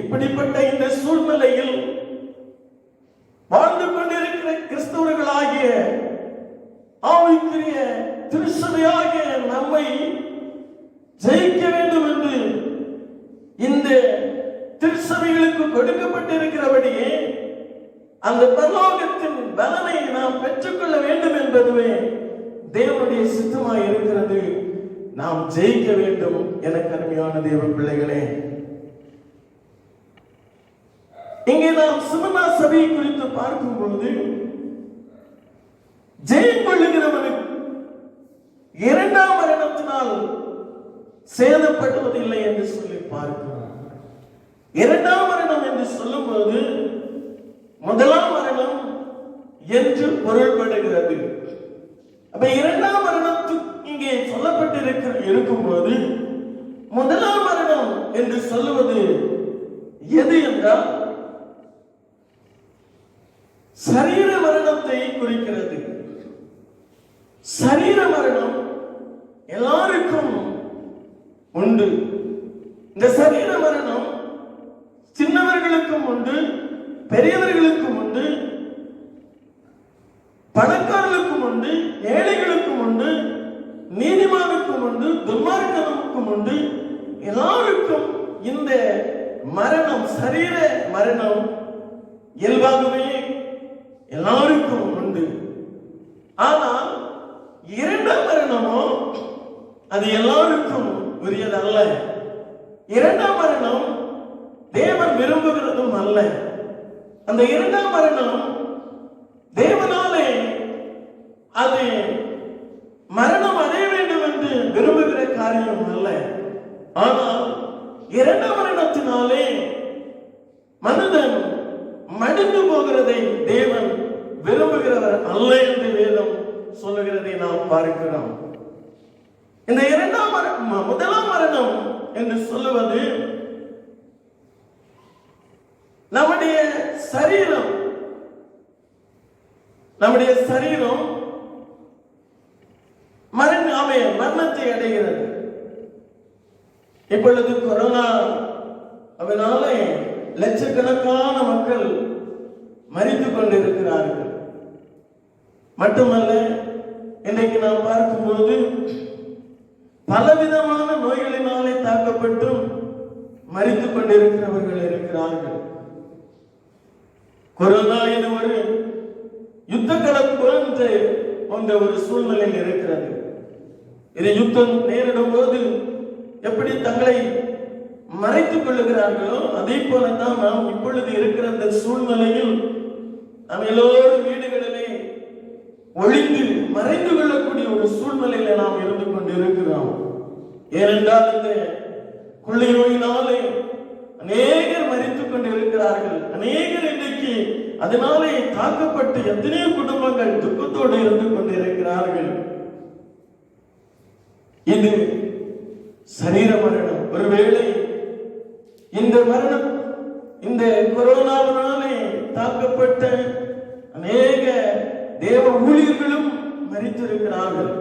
இப்படிப்பட்ட இந்த சூழ்நிலையில் வாழ்ந்து கொண்டிருக்கிற கிறிஸ்தவர்களாகிய ஆவிக்குரிய திருச்சபையாகிய நம்மை ஜெயிக்க வேண்டும் என்று இந்த திருச்சபைகளுக்கு கொடுக்கப்பட்டிருக்கிறபடியே அந்த பரலோகத்தின் பலனை நாம் பெற்றுக்கொள்ள வேண்டும் என்பதுவே தேவனுடைய சித்தமாய் இருக்கிறது. நாம் ஜெயிக்க வேண்டும் என கருமையான தேவ பிள்ளைகளே. இங்கே நாம் சிமனா சபை குறித்து பார்க்கும்போது ஜெயம் கொள்ளுகிறவனுக்கு 2ஆம் மரணத்தினால் சேதப்படுவதில்லை என்று சொல்லி பார்க்கிறோம். 2ஆம் மரணம் என்று சொல்லும்போது 1ஆம் மரணம் என்று பொருள்படுகிறது. அப்ப 2ஆம் மரணத்துக்கு இங்கே இருக்கும்போது 1ஆம் மரணம் என்று சொல்லுவது எது என்றால் சரீர மரணத்தை குறிக்கிறது. சரீர மரணம் எல்லாருக்கும் உண்டு. இந்த சரீர மரணம் சின்னவர்களுக்கும் உண்டு, பெரியவர்களுக்கும் உண்டு, பணக்காரர்களுக்கும் உண்டு, ஏழைகளுக்கும் உண்டு, நீதிமானுக்கும் உண்டு, துன்மார்க்கனுக்கும் உண்டு. எல்லாருக்கும் இந்த மரணம், சரீர மரணம் இயல்பாகவே எல்லாருக்கும் உண்டு. ஆனால் 2ஆம் மரணமோ அது எல்லாருக்கும் உரியதல்ல. 2ஆம் மரணம் தேவன் விரும்புகிறதும் அல்ல. அந்த 2ஆம் மரணம் தேவனாலே அது மரணம் அடைய வேண்டும் என்று விரும்புகிற காரியம் அல்ல. ஆனால் 2ஆம் மரணத்தினாலே மனிதன் மடிந்து போகிறதை தேவன் விரும்புகிறவர் அல்ல என்று வேதம் சொல்லுகிறதை நாம் பார்க்கிறோம். இந்த 1ஆம் மரணம் என்று சொல்லுவது நம்முடைய சரீரம் மரணத்தை அடைகிறது. இப்பொழுது கொரோனா அதனாலே லட்சக்கணக்கான மக்கள் மரித்துக் கொண்டிருக்கிறார்கள். மட்டுமல்ல, இன்றைக்கு நாம் பார்க்கும்போது பலவிதமான நோய்களினால் தாக்கப்பட்டும் மரித்துக் கொண்டிருக்கிறவர்கள் இருக்கிறார்கள். கொரோனா என ஒரு யுத்த களம் போன்ற ஒரு சூழ்நிலையில் இருக்கிறது. இது யுத்தம் நேரிடும் போது எப்படி தங்களை மறைத்துக் கொள்ளுகிறார்களோ அதே போலதான் நாம் இப்பொழுது இருக்கிற அந்த சூழ்நிலையில் நாம் எல்லோரும் வீடுகளிலே ஒளிந்து மறைந்து கொள்ளக்கூடிய ஒரு சூழ்நிலையில நாம் இருந்து கொண்டிருக்கிறோம். ஏனென்றால் இந்த கொள்ளை நோயினாலே அநேகர் மரித்துக் கொண்டிருக்கிறார்கள். அநேகர் இன்றைக்கு அதனாலே தாக்கப்பட்டு எத்தனையோ குடும்பங்கள் துக்கத்தோடு இருந்து கொண்டிருக்கிறார்கள். இது சரீர மரணம். ஒருவேளை இந்த மரணம் இந்த கொரோனாவினாலே தாக்கப்பட்ட அநேக தேவ ஊழியர்களும் மரித்திருக்கிறார்கள்.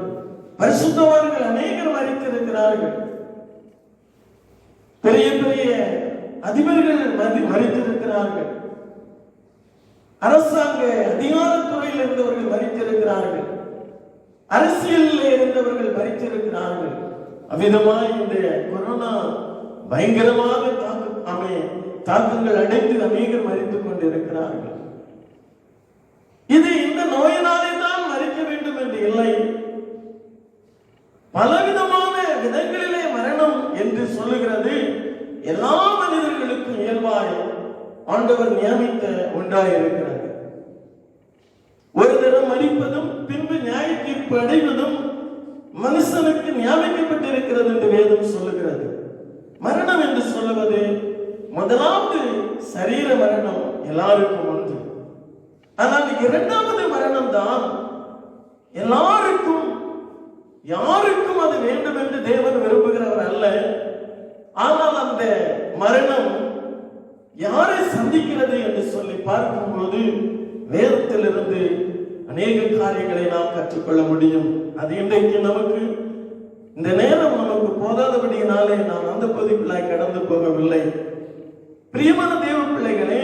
பரிசுத்தவான்கள் அநேகர் மரித்திருக்கிறார்கள். பெரிய பெரிய அதிபர்கள் மரித்திருக்கிறார்கள். அரசாங்க அதிகாரத்துறையில் இருந்தவர்கள் மரித்திருக்கிறார்கள். அரசியலில் இருந்தவர்கள் மரித்திருக்கிறார்கள். அவ்விதமாய் இந்த கொரோனா பயங்கரமாக தாக்கங்கள் அடைந்து அநேகர் மரித்துக் கொண்டிருக்கிறார்கள். இது இந்த நோயினாலே தான் மரிக்க வேண்டும் என்று இல்லை. பலவிதமான விதங்களிலே மரணம் என்று சொல்லுகிறது எல்லா மனிதர்களுக்கும் இயல்பாய் ஆண்டவர் நியமித்த ஒன்றாயிருக்கிறது. ஒரு தரம் மரிப்பதும் பின்பு நியாய தீர்ப்பு அடைவதும் மனுஷனுக்கு நியமிக்கப்பட்டிருக்கிறது என்று வேதம் சொல்லுகிறது. மரணம் என்று சொல்லுவது முதலாவது சரீர மரணம் எல்லாருக்கும் ஒன்று. ஆனால் இரண்டாவது மரணம் தான் எல்லாருக்கும் யாருக்கும் அது வேண்டும் என்று தேவன் விரும்புகிறவர் அல்ல. ஆனால் அந்த மரணம் யாரை சந்திக்கிறது என்று சொல்லி பார்க்கும்போது வேதத்திலிருந்து அநேக காரியங்களை நாம் கற்றுக்கொள்ள முடியும். அது இன்றைக்கு நமக்கு இந்த நேரம் நமக்கு போதாதபடியினாலே நாம் அந்த பகுதிக்குள்ளாய் கடந்து போகவில்லை. பிரியமான தேவ பிள்ளைகளே,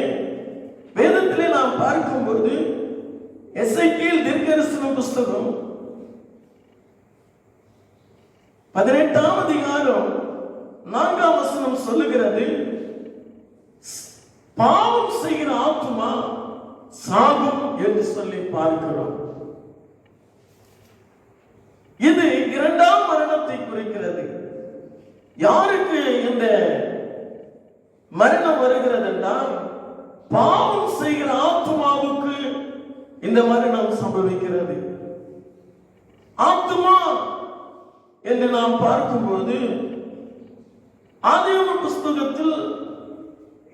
வேதத்திலே நாம் பார்க்கும்போது எசேக்கியேல் தீர்க்கதரிசன புஸ்தகம் 18ஆம் அதிகாரம் 4ஆம் வசனம் சொல்லுகிறது, பாவம் செய்கிற ஆத்துமா சாகும் என்று சொல்லி பார்க்கிறோம். இது இரண்டாம் மரணத்தை குறிக்கிறது. யாருக்கு இந்த மரணம் வருகிறது என்றால் பாவம் செய்கிற ஆத்துமாவுக்கு இந்த மரணம் சம்பவிக்கிறது. ஆத்துமா என்று நாம் பார்க்கும்போது ஆதியாகம புஸ்தகத்தில்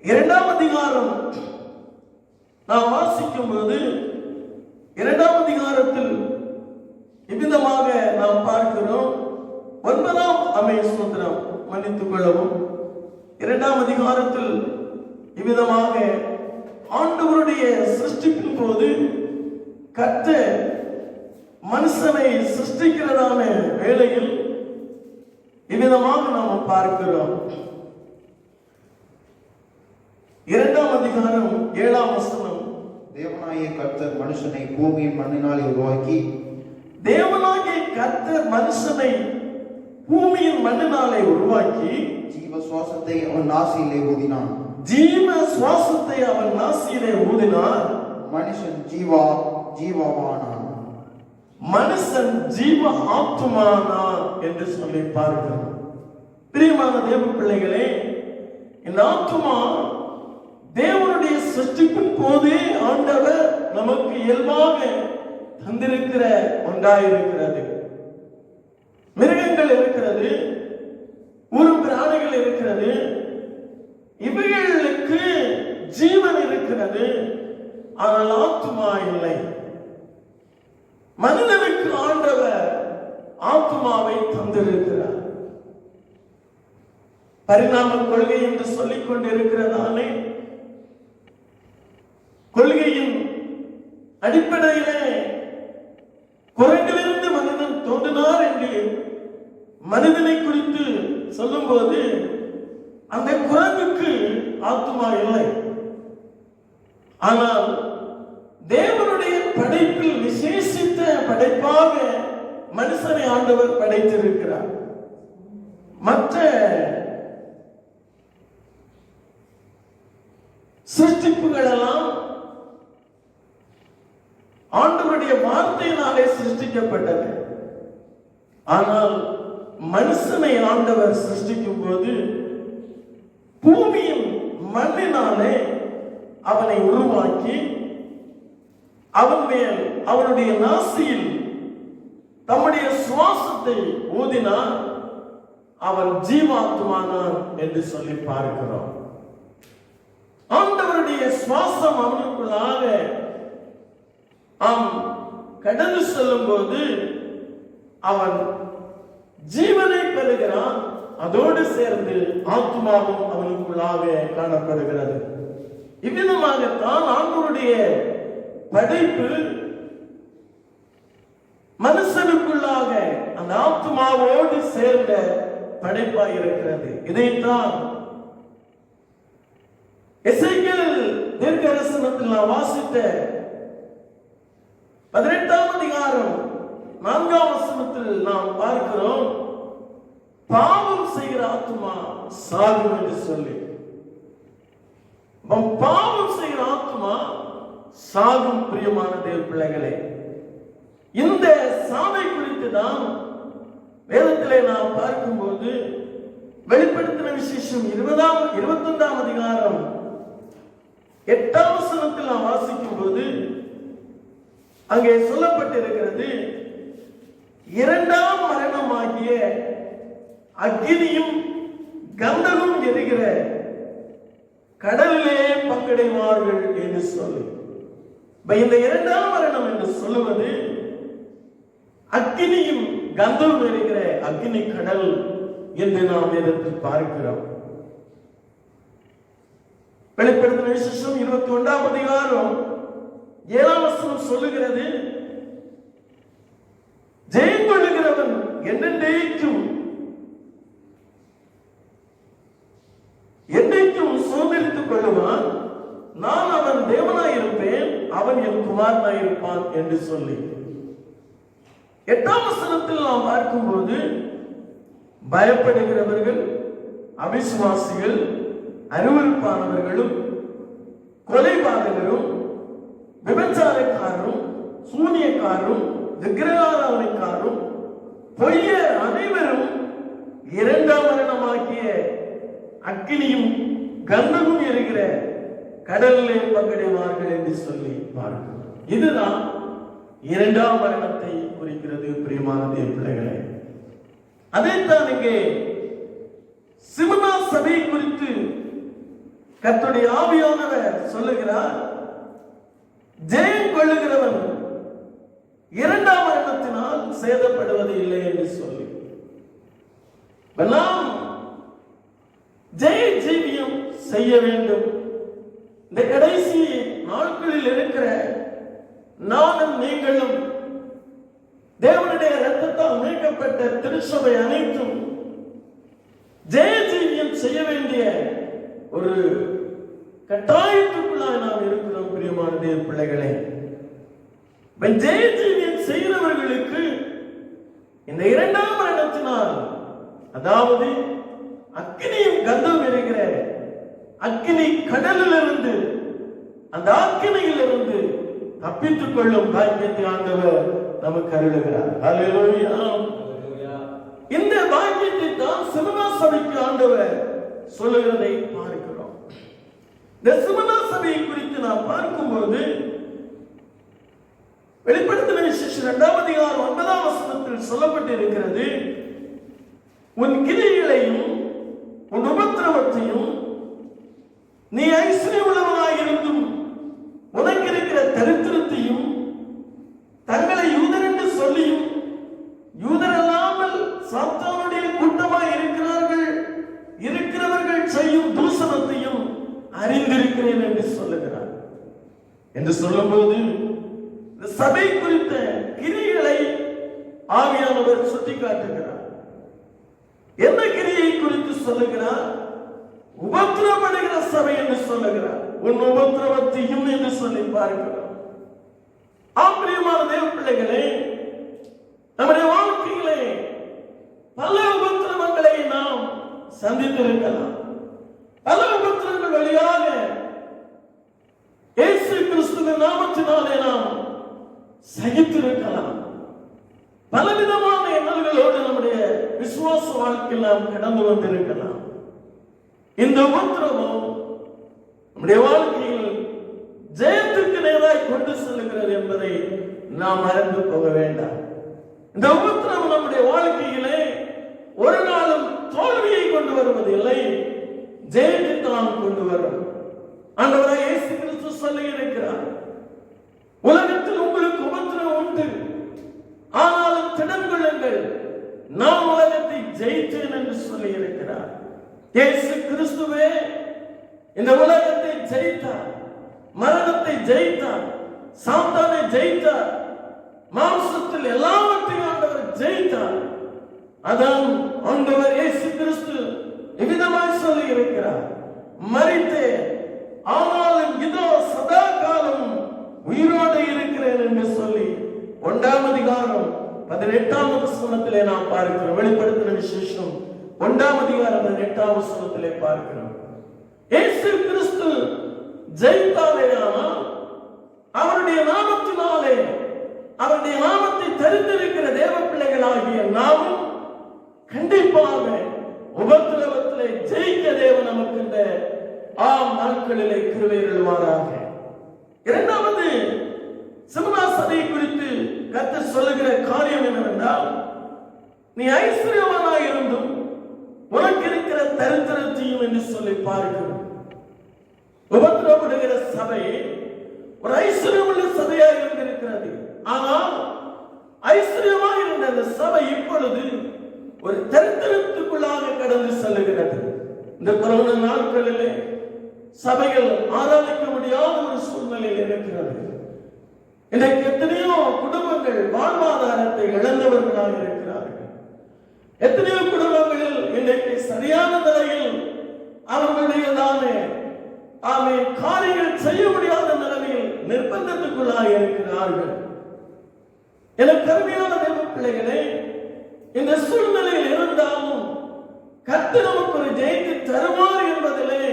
2ஆம் அதிகாரம் நாம் வாசிக்கும் போது 2ஆம் அதிகாரத்தில் இவ்விதமாக நாம் பார்க்கிறோம். 9ஆம் சுதந்திரம் மன்னித்துக் கொள்ளவும் 2ஆம் அதிகாரத்தில் இவ்விதமாக ஆண்டவருடைய சிருஷ்டிப்பின் போது கர்த்தர் மனுஷனை சிருஷ்டிக்கிறதான வேளையில் இவ்விதமாக நாம் பார்க்கிறோம். 2ஆம் அதிகாரம் 7ஆம் வசனம்,
தேவனாகிய கர்த்தர் மனுஷனை பூமியின் மண்ணினாலே உருவாக்கி,
தேவனாகிய கர்த்தர் மனுஷனை பூமியின் மண்ணினாலே உருவாக்கி
ஜீவ சுவாசத்தை அவன் நாசியிலே ஊதினான்.
ஜீவ சுவாசத்தை அவன் நாசியிலே ஊதினான்.
மனுஷன் ஜீவமானான்.
மனுஷன் ஜீவ ஆத்துமானான் என்று சொல்லி பார்க்கிறோம். பிரியமான தேவ பிள்ளைகளே, இந்த ஆத்துமா தேவனுடைய சிருஷ்டிப்பின் போதே ஆண்டவர் நமக்கு இயல்பாக தந்திருக்கிற ஒன்றாயிருக்கிறது. மிருகங்கள் இருக்கிறது, ஊரு பிராணிகள் இருக்கிறது, இவைகளுக்கு ஜீவன் இருக்கிறது, ஆனால் ஆத்துமா இல்லை. மனிதனுக்கு ஆண்டவர் ஆத்துமாவை தந்திருக்கிறார். பரிணாம கொள்கை என்று சொல்லிக் கொண்டிருக்கிறதானே கொள்கையின் அடிப்படையிலே குரங்கிலிருந்து மனிதன் தோன்றினார் என்று மனிதனை குறித்து சொல்லும் போது அந்த குரங்குக்கு ஆத்துமா இல்லை. ஆனால் தேவனுடைய படைப்பில் விசேஷித்த படைப்பாக மனுஷனை ஆண்டவர் படைத்திருக்கிறார். மற்ற சிருஷ்டிப்புகள் எல்லாம் ஆண்டவருடைய வார்த்தையினாலே சிருஷ்டிக்கப்பட்டது. ஆனால் மனுஷனை ஆண்டவர் சிருஷ்டிக்கும் போது பூமியின் மண்ணினாலே அவனை உருவாக்கி அவன் மேல் அவனுடைய நாசியில் தம்முடைய சுவாசத்தை ஊதினார், அவன் ஜீவாத்மானான் என்று சொல்லி பார்க்கிறோம். ஆண்டவருடைய சுவாசம் அவனுக்குள்ளாக கடந்து செல்லும் போது அவன் ஜீவனை பெறுகிறான். அதோடு சேர்ந்து ஆத்மாவும் அவனுக்குள்ளாக காணப்படுகிறது. இவ்விதமாகத்தான் ஆண்டவருடைய படைப்பு மனுஷனுக்குள்ளாக அந்த ஆத்மாவோடு சேர்ந்த படைப்பாய் இருக்கிறது. இதைத்தான் எசேக்கியேல் தீர்க்கதரிசனத்தில் நாம் வாசித்த 18ஆம் அதிகாரம் 4ஆம் வசனத்தில் நாம் பார்க்கிறோம், பாவம் செய்கிற ஆத்மா சாகும் என்று சொல்லி. பாவம் செய்கிற ஆத்மா சாகும். பிரியமான தேவ பிள்ளைகளே, இந்த சாவை குறித்து தான் வேதத்திலே நாம் பார்க்கும்போது வெளிப்படுத்தின விசேஷம் 21ஆம் அதிகாரம் 8ஆம் வசனத்தில் நாம் வாசிக்கும் போது அங்கே சொல்லப்பட்டிருக்கிறது, இரண்டாம் மரணமாகிய அக்கினியும் கந்தகம் எரிகிற கடலிலே பங்கடைவார்கள் என்று சொல்லி. இந்த இரண்டாம் மரணம் என்று சொல்லுவது அக்கினியும் கந்தகம் எரிகிற அக்கினி கடல் என்று நாம் வேதத்தில் பார்க்கிறோம். வெளிப்படுத்தின விசேஷம் 21ஆம் அதிகாரம் 7ஆம் வசனம் சொல்லுகிறது, ஜெயம் கொள்ளுகிறவன் என்றென்றைக்கும் சுதந்திரித்துக் கொள்ளுவான், நான் அவன் தேவனாயிருப்பேன், அவன் என் குமாரனாயிருப்பான் என்று சொல்லி. 8ஆம் வசனத்தில் நாம் பார்க்கும்போது பயப்படுகிறவர்கள், அவிசுவாசிகள், அருவருப்பானவர்களும், கொலைபாதகரும், விபச்சாரக்காரரும், சூனியக்காரரும், விக்கிரகாராதனைக்காரரும், பொய்யர் அனைவரும் இரண்டாம் மரணமாகிய அக்கினியும் கந்தகம் எரிகிற கடலிலே பங்கடைவார்கள் என்று சொல்லி பார்க்கிறோம். இதுதான் இரண்டாம் மரணத்தை குறிக்கிறது. பிரியமான தேவ பிள்ளைகளே, அதைத்தான் இங்கே சிமனா சபை குறித்து கர்த்தருடைய ஆவியானவர் சொல்லுகிறார், ஜெயம் கொள்ளுகிறவன் இரண்டாம் மரணத்தினால் சேதப்படுவது இல்லை என்று சொல்லி. நாம் ஜெய ஜீவியம் செய்ய வேண்டும். இந்த கடைசி நாட்களில் இருக்கிற நானும் நீங்களும் தேவனுடைய இரத்தத்தால் மீட்கப்பட்ட திருச்சபை அனைத்தும் ஜெய ஜீவியம் செய்ய வேண்டிய ஒரு கட்டாயத்துக்குள்ளாக நாம் இருக்கிறோம். பிரியமான தேவ பிள்ளைகளே, ஜெய ஜீவியம் செய்கிறவர்களுக்கு இந்த இரண்டாம் மரணத்தினால், அதாவது அக்கினியும் கந்தம் எரிகிற அக்கினி கடலிலிருந்து, அந்த அக்கினியிலிருந்து தப்பித்துக் கொள்ளும் பாக்கியத்தை ஆண்டவர் நமக்கு அருளுகிறார். அல்லேலூயா. இந்த பாக்கியத்தை தான் சிமனா சபைக்கு ஆண்டவர் சொல்லுகிறதை பார்க்கிறோம். இந்த சிமனா சபையை குறித்து நாம் பார்க்கும்போது வெளிப்படுத்தின விசேஷம் 2ஆம் அதிகாரம் 9ஆம் வசனத்தில் சொல்லப்பட்டு இருக்கிறது, உன் கிரியைகளையும் உன் உபத்திரவத்தையும் நீ ஐஸ்வர்யம் உள்ளவனாயிருந்தும் உனக்கு இருக்கிற தரித்திரத்தையும் தங்களை யூதர் என்று சொல்லியும் யூதர் அல்லாமல் சாத்தானுடைய கூட்டமாய் இருக்கிறவர்கள் செய்யும் தூசணத்தையும் அறிந்திருக்கிறேன் என்று சொல்லுகிறார். என்று சொல்லும்போது சபை குறித்த கிரியைகளை ஆவியானவர் சுட்டிக்காட்டுகிறார். என்ன கிரியை குறித்து சொல்லுகிறார்? உபத்திரவப்படுகிற சபை என்று சொல்லுகிறார். உன் உபத்திரவத்தையும் என்று சொல்லி பார்க்கிறோம். பிரியமான தேவ பிள்ளைகளே, நம்முடைய வாழ்க்கையிலே பல உபத்திரவங்களை நாம் சந்தித்திருக்கலாம். பல உபத்திரவங்கள் வழியாக நாமத்தினாலே நாம் சகித்திருக்கலாம். பலவிதமான எண்ணங்களோடு நம்முடைய விசுவாச வாழ்க்கையில் நாம் கடந்து வந்திருக்கலாம். இந்த உபத்திரவம் நம்முடைய வாழ்க்கையில் ஜெயத்துக்கு நேராய் கொண்டு செல்கிறது என்பதை நாம் மறந்து போக வேண்டாம். இந்த உபத்திரவம் நம்முடைய வாழ்க்கையிலே ஒரு நாளும் தோல்வியை கொண்டு வருவதில்லை, ஜெயத்தை தான் கொண்டு வரும். ஆண்டவராய் இயேசு கிறிஸ்து சொல்லி இருக்கிறார், உலகத்தில் உங்களுக்கு உபத்திரவம் உண்டு, ஆனாலும் திடன் கொள்ளுங்கள், நான் உலகத்தை ஜெயித்தேன் என்று சொல்லி இருக்கிறார். இயேசு கிறிஸ்துவே இந்த உலகத்தை ஜெயித்தார், மரணத்தை ஜெயித்தார், சாத்தானை ஜெயித்தார், மாம்சத்தில் எல்லாவற்றையும் ஆண்டவர் ஜெயித்தார். அதான் ஆண்டவர் இயேசு கிறிஸ்து இவ்விதமாய் சொல்லி இருக்கிறார், மரித்தேன் ஆனாலும் இதோ சதா காலம் உயிரோடு இருக்கிறேன் என்று சொல்லி 1ஆம் அதிகாரம் 18ஆம் வசனத்திலே நாம் பார்க்கிறோம். வெளிப்படுத்தின விசேஷம் 1ஆம் அதிகாரம் 18ஆம் வசனத்திலே பார்க்கிறோம். இயேசு கிறிஸ்து ஜெயித்தாரேயானால் அவருடைய நாமத்தினாலே, அவருடைய நாமத்தை தெரிந்திருக்கிற தேவ பிள்ளைகளாகிய நாமும் கண்டிப்பாக உபத்திரவத்திலே ஜெயிக்க தேவன் நமக்கு இந்த நாட்களிலே கிருபை அருள்வாராக. இரண்டாவது, சிம்னா சபை குறித்து கர்த்தர் சொல்லுகிற காரியம் என்னவென்றால், நீ ஐஸ்வர்யவானாய் இருந்தும் உனக்கு இருக்கிற தரித்திரத்தையும் என்று சொல்லி பார்க்கிறோம். உபத்திரவப்படுகிற சபை ஒரு ஐஸ்வர்யமுள்ள சபையாக இருந்திருக்கிறது. ஆனால் ஐஸ்வர்யமாக இருந்த அந்த சபை இப்பொழுது ஒரு தரித்திரத்துக்குள்ளாக கடந்து செல்லுகிறது. இந்த கொரோனா நாட்களிலே சபைகள் ஆராதிக்க முடியாத ஒரு சூழ்நிலையில் இருக்கிறது. இன்றைக்கு எத்தனையோ குடும்பங்கள் வாழ்வாதாரத்தை இழந்தவர்களாக இருக்கிறார்கள். எத்தனையோ குடும்பங்களில் இன்றைக்கு சரியான நிலையில் அவர்களுடையதான காரியங்கள் செய்ய முடியாத நிலைமையில் நிர்பந்தத்துக்குள்ளாக இருக்கிறார்கள். எனக்கு அருமையான தேவ பிள்ளைகளே, இந்த சூழ்நிலையில் இருந்தாலும் கர்த்தர் நமக்கு ஒரு ஜெயத்தை தருவார் என்பதிலே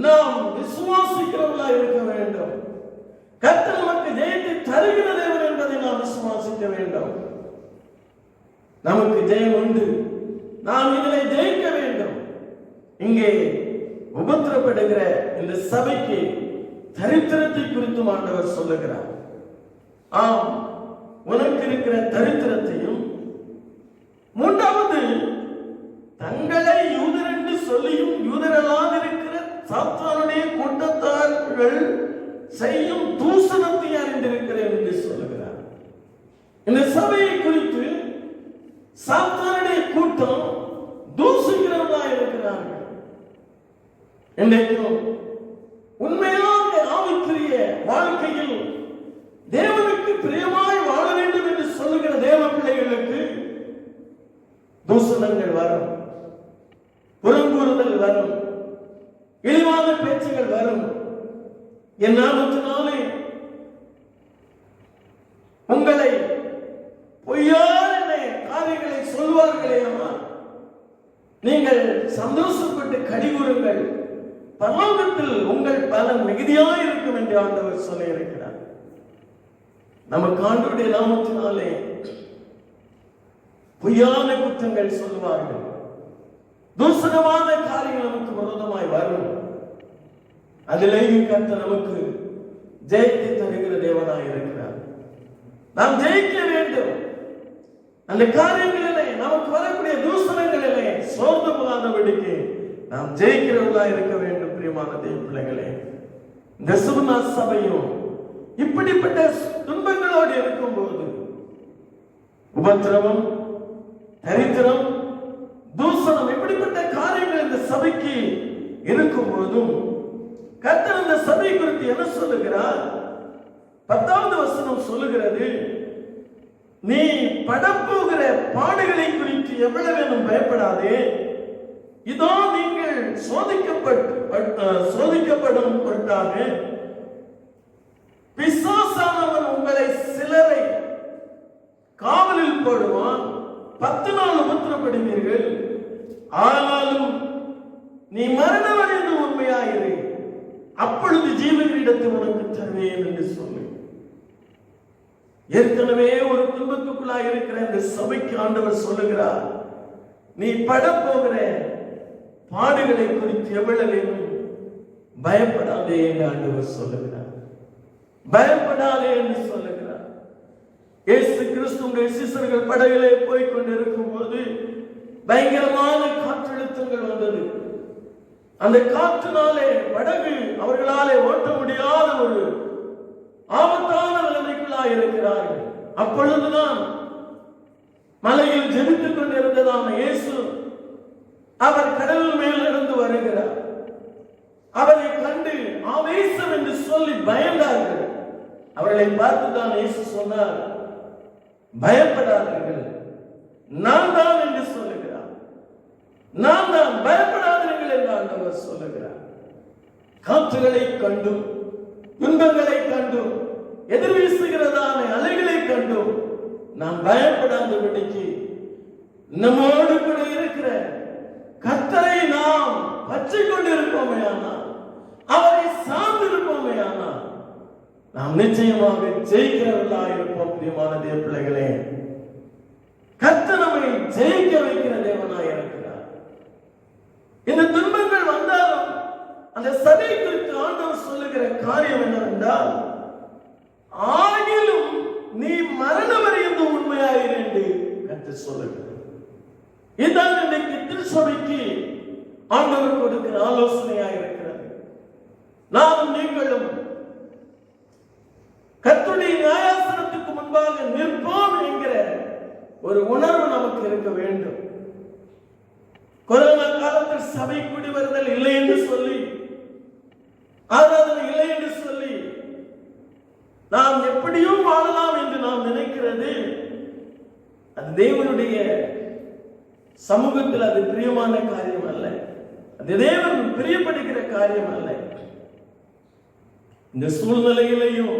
நாம் விசுவாசிக்கிறவர்களாக இருக்க வேண்டும். கர்த்தர் நமக்கு ஜெயத்தை தருகிற தேவன் என்பதை நாம் விசுவாசிக்க வேண்டும். நமக்கு ஜெயம் உண்டு, நாம் இதிலே ஜெயிக்க வேண்டும். இங்கே உபத்திரப்படுகிற இந்த சபைக்கு தரித்திரத்தை குறித்து ஆண்டவர் சொல்லுகிறார். ஆம், உனக்கு இருக்கிற தரித்திரத்தையும், மூன்றாவது, தங்களை யூதர் என்று சொல்லியும் யூதரல்லாதிருக்கிற சாத்தானுடைய கூட்டத்தார்கள் செய்யும் தூசணத்தை அறிந்திருக்கிறேன் என்று சொல்லுகிறார். இந்த சபையை குறித்து சாத்தானுடைய கூட்டம் தூசுகிறவர்களாக இருக்கிறார்கள். இன்றைக்கும் உண்மையாக ஆவிக்குரிய வாழ்க்கையில் தேவனுக்கு பிரியமாய் வாழ வேண்டும் என்று சொல்லுகிற தேவ பிள்ளைகளுக்கு தூசணங்கள் வரும், புறங்கூறுதல் வரும், இழிவான பேச்சுகள் வரும். என் நாமத்தினாலே உங்களை பொய்யான காரியங்களை சொல்வார்களே, நீங்கள் சந்தோஷப்பட்டு கடிகூறுங்கள், பரலோகத்தில் உங்கள் பலன் மிகுதியாக இருக்கும் என்று ஆண்டவர் சொல்லி இருக்கிறார். நமக்கு ஆண்டவருடைய நாமத்தினாலே பொய்யான குற்றங்கள் சொல்லுவார்கள், தூசணமான காரியங்கள் நமக்கு விரோதமாய் வரும். அதிலேயும் கர்த்தர் நமக்கு ஜெயத்தை தருகிற தேவனாய் இருக்கிறார். நாம் ஜெயிக்க வேண்டும். அந்த காரியங்களிலே, நமக்கு வரக்கூடிய தூசணங்களிலே சோர்ந்து போகாதபடிக்கு நாம் ஜெயிக்கிறவர்களாக இருக்க வேண்டும். பிரியமான தேவ பிள்ளைகளே, இந்த சிம்னா சபையும் இப்படிப்பட்ட துன்பங்களோடு இருக்கும்போது, உபத்திரவம், தரித்திரம், தூசணம், இப்படிப்பட்ட காரியங்கள் இந்த சபைக்கு இருக்கும் போதும் கர்த்தர் இந்த சபை குறித்து என்ன சொல்லுகிறார்? 10வது வசனம் சொல்லுகிறது, நீ படப்போகிற பாடுகளை குறித்து எவ்வளவேனும் பயப்படாதே, இதோ நீங்கள் சோதிக்கப்படும் பொருட்டாக பிசாசானவன் உங்களை சிலரை காவலில் போடுவான், 10 நாள் உபத்திரப்படுவீர்கள், ஆனாலும் நீ மரணம் அடைந்து உண்மையாயிரு, அப்பொழுது ஜீவனிடத்தை உனக்கு தருவேன் என்று சொல்லி ஏற்கனவே ஒரு துன்பத்துக்குள்ளாய் இருக்கிற இந்த சபைக்கு ஆண்டவர் சொல்லுகிறார், நீ படப்போகிற பாடுகளை குறித்து எவ்வளவேனும் பயப்படாதே என்று ஆண்டவர் சொல்லுகிறார். பயப்படாதே என்று சொல்லுகிறார். இயேசு கிறிஸ்துவின் சீசர்கள் படகிலே போய் கொண்டிருக்கும் போது பயங்கரமான காற்றழுத்தங்கள் வந்தது. அந்த காற்றினாலே படகு அவர்களாலே ஓட்ட முடியாத ஒரு ஆபத்தான நிலைமைக்குள்ளாய் இருக்கிறார்கள். அப்பொழுதுதான் மலையில் ஜெபித்துக் கொண்டிருந்ததான இயேசு அவர் கடல் மேல் இருந்து வருகிறார். அவரை கண்டு ஆவேசம் என்று சொல்லி பயந்தார்கள். அவர்களை பார்த்துதான் இயேசு சொன்னார், பயப்படாதீர்கள், நான் தான் என்று சொல்லுகிறார். நான் தான், பயப்படாதீர்கள் என்று ஆண்டவர் சொல்லுகிறார். காற்றுகளை கண்டும் துன்பங்களை கண்டும் எதிர்வீசுகிறதான அலைகளை கண்டும் நாம் பயப்படாதபடிக்கு நம்மோடு கூட இருக்கிற கர்த்தரை நாம் பற்றி கொண்டிருப்போமே ஆனால், அவரை சார்ந்திருப்போமே ஆனால் நாம் நிச்சயமாக ஜெயிக்கிறவர்களாக இருப்போம். பிரியமான தேவ பிள்ளைகளே, கர்த்தர் நம்மை ஜெயிக்க வைக்கிற தேவனாய் இருக்கிறார். இந்த துன்பங்கள் வந்தாலும் அந்த சபை குறித்து ஆண்டவர் சொல்லுகிற காரியம் என்னவென்றால், ஆகிலும் நீ மரணம் வரையும் உண்மையாயிரு என்று கர்த்தர் சொல்லுகிறார். இதுதான் இன்றைக்கு திருச்சபைக்கு ஆண்டவர் கொடுக்கிற ஆலோசனையாக இருக்கிறது. நாமும் நீங்களும் கர்த்தருடைய நியாயாசனத்துக்கு முன்பாக நிற்போம் என்கிற ஒரு உணர்வு நமக்கு இருக்க வேண்டும். கொரோனா காலத்தில் சபை கூடி வருதல் இல்லை என்று சொல்லி, ஆராதனை இல்லை என்று சொல்லி நாம் எப்படியும் வாழலாம் என்று நாம் நினைக்கிறது, அது தேவனுடைய சமூகத்தில் அது பிரியமான காரியம் அல்ல. அது தேவன் பிரியப்படுகிற காரியம் அல்ல. இந்த சூழ்நிலையிலையும்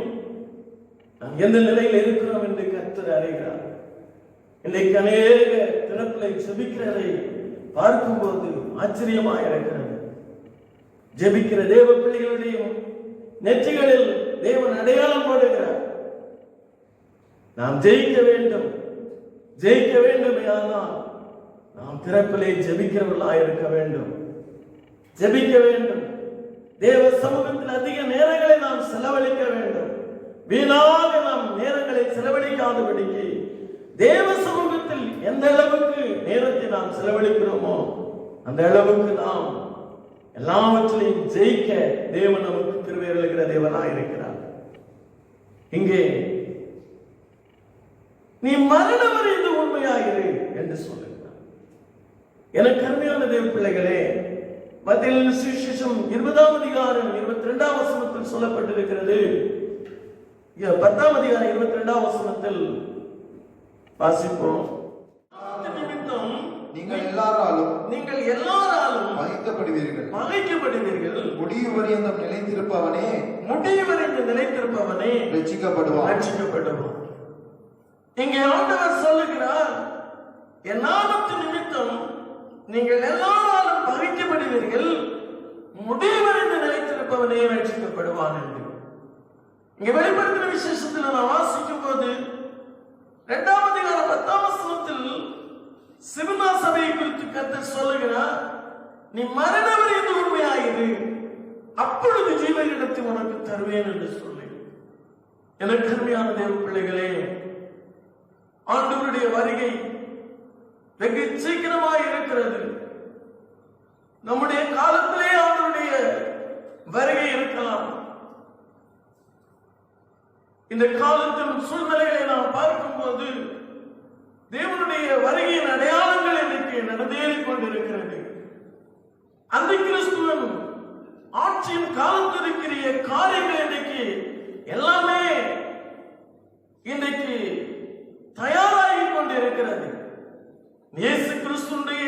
நாம் எந்த நிலையில் இருக்கிறோம் என்று கர்த்தர் அறிகிறார். இன்றைக்கு அநேக தினப்பிள்ளை ஜெபிக்கிறதை பார்க்கும்போது ஆச்சரியமாக இருக்கிறது. ஜெபிக்கிற தேவ பிள்ளைகளுடைய நெற்றிகளில் தேவன் அடையாளம் போடுகிறார். நாம் ஜெயிக்க வேண்டும், ஜெயிக்க வேண்டும். ஆனால் நாம் திறப்பிலே ஜெபிக்கிறவர்களாக இருக்க வேண்டும், ஜெபிக்க வேண்டும். தேவ சமூகத்தில் அதிக நேரங்களை நாம் செலவழிக்க வேண்டும். வீணாக நாம் நேரங்களை செலவழிக்காதபடிக்கு தேவ சமூகத்தில் எந்த அளவுக்கு நேரத்தை நாம் செலவழிக்கிறோமோ அந்த அளவுக்கு நாம் எல்லாவற்றையும் ஜெயிக்க தேவன் நமக்கு கிருபை அளிக்கிற தேவனாய் இருக்கிறார். இங்கே நீ மரணம் வரைந்து உண்மையாயிரு என்று சொல்லுகிறார். எனக்கு அருமையான தேவ பிள்ளைகளே, மத்தேயு சுவிசேஷம் 20ஆம் அதிகாரம் 22ஆம் வசனத்தில் சொல்லப்பட்டிருக்கிறது. 10ஆம் அதிகாரம் 22ஆம் வசனத்தில் வாசிப்போம். நிமித்தம்
நீங்கள் எல்லாராலும்
பகைக்கப்படுவீர்கள்.
முடிவு வரையும் நிலைத்திருப்பவனே
ரட்சிக்கப்படுவான். இங்கே ஆண்டவர் சொல்லுகிறார், என் நாமத்து நிமித்தம் நீங்கள் எல்லாராலும் பகைக்கப்படுவீர்கள், முடிவடைந்து நிலைத்திருப்பவனே ரட்சிக்கப்படுவான் என்று. இங்கே வெளிப்படுத்தின விசேஷத்தில் நான் வாசிக்கும் போது 2ஆம் அதிகாரம் 10ஆம் வசனத்தில் சிவனா சபையை குறித்து கர்த்தர் சொல்லுகிறார், நீ மரணம் வரைந்து உண்மையாயிரு, அப்பொழுது ஜீவனிடத்தை உனக்கு தருவேன் என்று சொல்லி. எனக்கு அருமையான தேவ பிள்ளைகளே, ஆண்டவருடைய வருகை வெகு சீக்கிரமாக இருக்கிறது. நம்முடைய காலத்திலே ஆண்டவருடைய வருகை இருக்கலாம். இந்த காலத்தின் சூழ்நிலைகளை நாம் பார்க்கும் போது தேவனுடைய வருகையின் அடையாளங்கள் இன்றைக்கு நடந்தேறிக் கொண்டிருக்கிறது. அந்த கிறிஸ்துவன் ஆட்சியின் காலத்திற்குரிய காரியங்கள் இன்றைக்கு எல்லாமே இன்றைக்கு தயாராகி கொண்டிருக்கிறது. இயேசு கிறிஸ்துடைய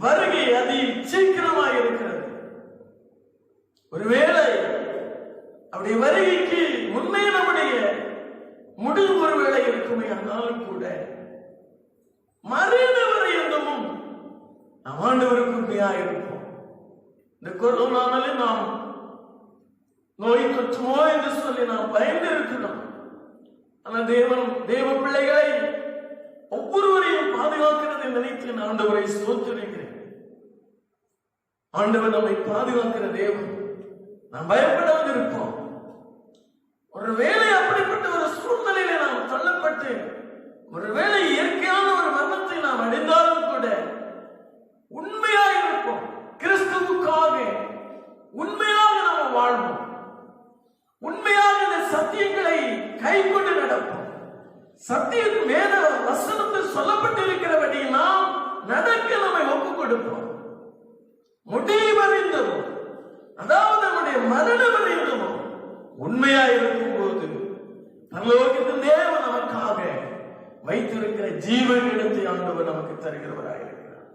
வருகை அதி சீக்கிரமாக இருக்கிறது. ஒருவேளை அவருடைய வருகைக்கு முன்னே நம்முடைய முடிவு ஒருவேளை இருக்குமே, ஆனாலும் கூட மரண வரையந்தமும் நாம் ஆண்டவருக்கு உண்மையாக இருப்போம். இந்த கொரோனாவிலே நாம் நோய் தொற்றுமோ என்று சொல்லி நாம் பயந்து இருக்கிறோம். ஆனால் தேவ பிள்ளைகளை ஒவ்வொருவரையும் பாதுகாக்கிறது நினைத்து நான் ஆண்டவரை ஸ்தோத்திரிக்கிறேன். ஆண்டவர் நம்மை பாதுகாக்கிற தேவன். நாம் பயப்படாமல் இருப்போம். ஒருவேளை அப்படிப்பட்ட ஒரு சூழ்நிலையில நாம் தள்ளப்பட்டு ஒருவேளை இயற்கையான ஒரு மரணத்தை நாம் அடைந்தாலும் கூட உண்மையாக இருப்போம். கிறிஸ்துவுக்காக உண்மையாக நாம் வாழ்வோம். உண்மையாக இந்த சத்தியங்களை கைக்கொண்டு நடப்போம். சத்தியம் வேத வசனத்தில் சொல்லப்பட்டிருக்கிறபடி நாம் நடக்க நம்மை ஒப்புக் கொடுப்போம். முடிவறிந்தோம், அதாவது நம்முடைய மரணம் அறிந்தோம் உண்மையாக இருக்கும் போது பரலோகத்தின் தேவன் நமக்காக வைத்திருக்கிற ஜீவனிடத்தை ஆண்டவர் நமக்கு தருகிறவராக இருக்கிறார்.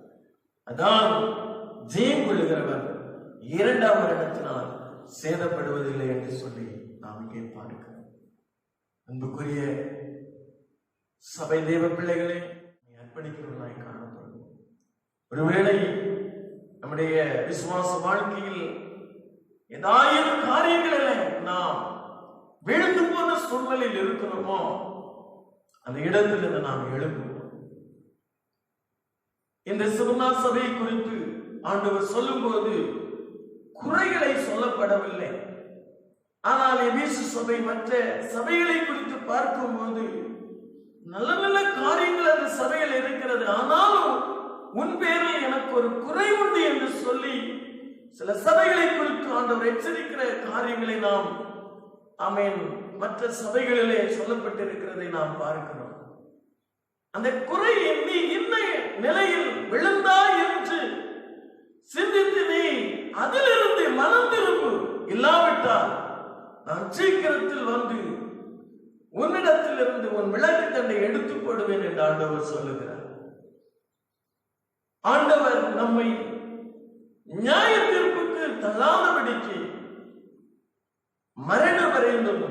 அதான் ஜெயம் கொள்ளுகிறவர் இரண்டாம் மரணத்தினால் சேதப்படுவதில்லை என்று சொல்லி நாம் இங்கே பார்க்கிறோம். அன்புக்குரிய சபை தேவ பிள்ளைகளை அர்ப்பணிக்கிறவர்களாய் காணப்படும். ஒருவேளை நம்முடைய விசுவாச வாழ்க்கையில் ஏதாவது காரியங்களில் நாம் விழுந்து போன சூழ்நிலையில் இருக்கிறோமோ அந்த இடத்திலிருந்து நாம் எழுப்புவோம். இந்த சிவனா சபை குறித்து ஆண்டவர் சொல்லும் போது குறைகளை சொல்லப்படவில்லை. ஆனால் எபேசு சபை மற்ற சபைகளை குறித்து பார்க்கும் போது நல்ல நல்ல காரியங்கள் அந்த சபையில் இருக்கிறது. ஆனாலும் உன் பேரில் எனக்கு ஒரு குறை உண்டு என்று சொல்லி சில சபைகளை குறித்து ஆண்டவர் எச்சரிக்கிற காரியங்களை நாம் மற்ற சபைகளிலே சொல்லப்பட்டிருக்கிறதை நாம் பார்க்கிறோம். அந்த குறை நீ என்ன நிலையில் விழுந்தாய் என்று சிந்தித்து நீ அதிலிருந்து மனம் திரும்பு. இல்லாவிட்டால் நான் சீக்கிரத்தில் வந்து உன்னிடத்தில் இருந்து உன் விளக்கு தண்டை எடுத்துக் போடுவேன் என்று ஆண்டவர் சொல்லுகிறார். ஆண்டவர் நம்மை நியாய தீர்ப்புக்கு தள்ளாதபடிக்கு மரணம் வரைந்தும்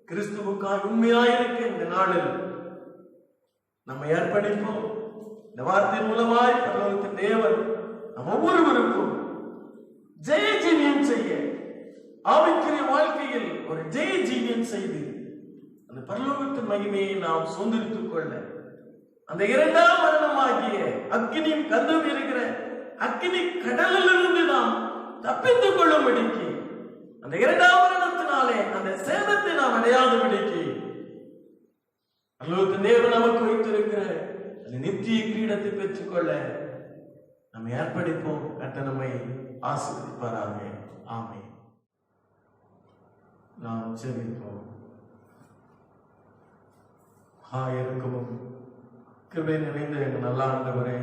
கிறிஸ்துவுக்காக உண்மையாயிருக்க இந்த நாளில் நம்மை அர்ப்பணிப்போம். இந்த வார்த்தை மூலமாய் பரலோகத்தின் தேவன் நம் ஒவ்வொருவருக்கும் ஜெய ஜீவியம் செய்ய, ஆவிக்குரிய வாழ்க்கையில் ஒரு ஜெய ஜீவியம் செய்து அந்த பரலோகத்தின் மகிமையை நாம் சுதந்திரித்துக் கொள்ள, அந்த இரண்டாம் மரணமாகிய அக்கினியும் கந்தம் இருக்கிற அக்கினி கடலிலிருந்து நாம் தப்பித்துக் கொள்ளும்படிக்கு, அந்த இரண்டாம் மரணத்தினாலே அந்த சேதத்தை நாம் அடையாதபடிக்கு பரலோகத்தின் தேவன் நமக்கு வைத்திருக்கிற அந்த நித்திய கிரீடத்தை பெற்றுக்கொள்ள நம்மை அர்ப்பணிப்போம். கர்த்தர் நம்மை ஆசீர்வதிப்பாராக. ஆமென். நாம் ஜெபிப்போம். இருக்கவும் கிருபை நிறைந்த எங்கள் நல்ல ஆண்டவரே,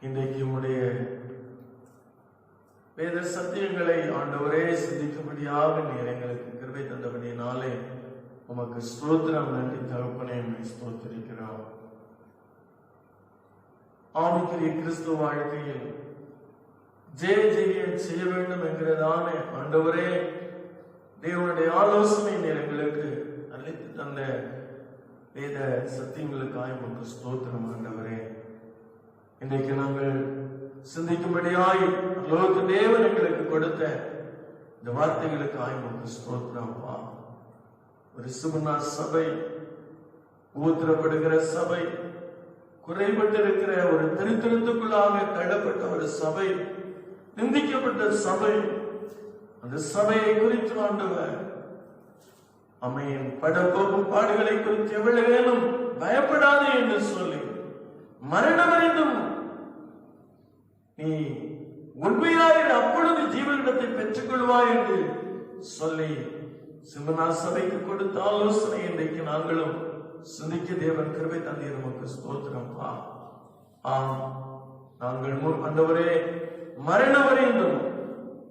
இன்றைக்கு உம்முடைய வேத சத்தியங்களை ஆண்டவரே சிந்திக்கும்படியாக நீர் எங்களுக்கு கிருபை தந்தபடியினாலே உமக்கு ஸ்தோத்திரம். நன்றி தகப்பனே, ஸ்தோத்திரிக்கிறோம். ஆவிக்குரிய கிறிஸ்துவ வாழ்க்கையில் ஜெய ஜெயம் செய்ய வேண்டும் என்கிறதான ஆண்டவரே தேவனுடைய ஆலோசனை நீர் எங்களுக்கு அளித்து தந்த வேத சத்தியங்களுக்காக உமக்கு ஸ்தோத்திரம் ஆண்டவரே. இன்றைக்கு நாங்கள் சிந்திக்கும்படியாய் லோக தேவன் எங்களுக்கு கொடுத்த இந்த வார்த்தைகளுக்காக உமக்கு ஸ்தோத்திரம். ஒரு சிவனா சபை, ஊத்திரப்படுகிற சபை, குறைபட்டிருக்கிற ஒரு தரித்திரத்துக்குள்ளாக தள்ளப்பட்ட ஒரு சபை, நிந்திக்கப்பட்ட சபை, அந்த சபையை குறித்து ஆண்டவர் அம்மையின் படப்போகும் பாடுகளை குறித்து எவ்வளவேனும் பயப்படாதே என்று சொல்லி மரணமடைந்தும் நீ உண்மையாக அப்பொழுது ஜீவனிடத்தை பெற்றுக் கொள்வாய் என்று சொல்லி சிவனா சபைக்கு கொடுத்த ஆலோசனை இன்றைக்கு நாங்களும் சிந்திக்க தேவன் கிருபை தந்தீர். நமக்கு ஸ்தோத்திரம். நாங்கள் ஆண்டவரே மரணம் வரைந்தும்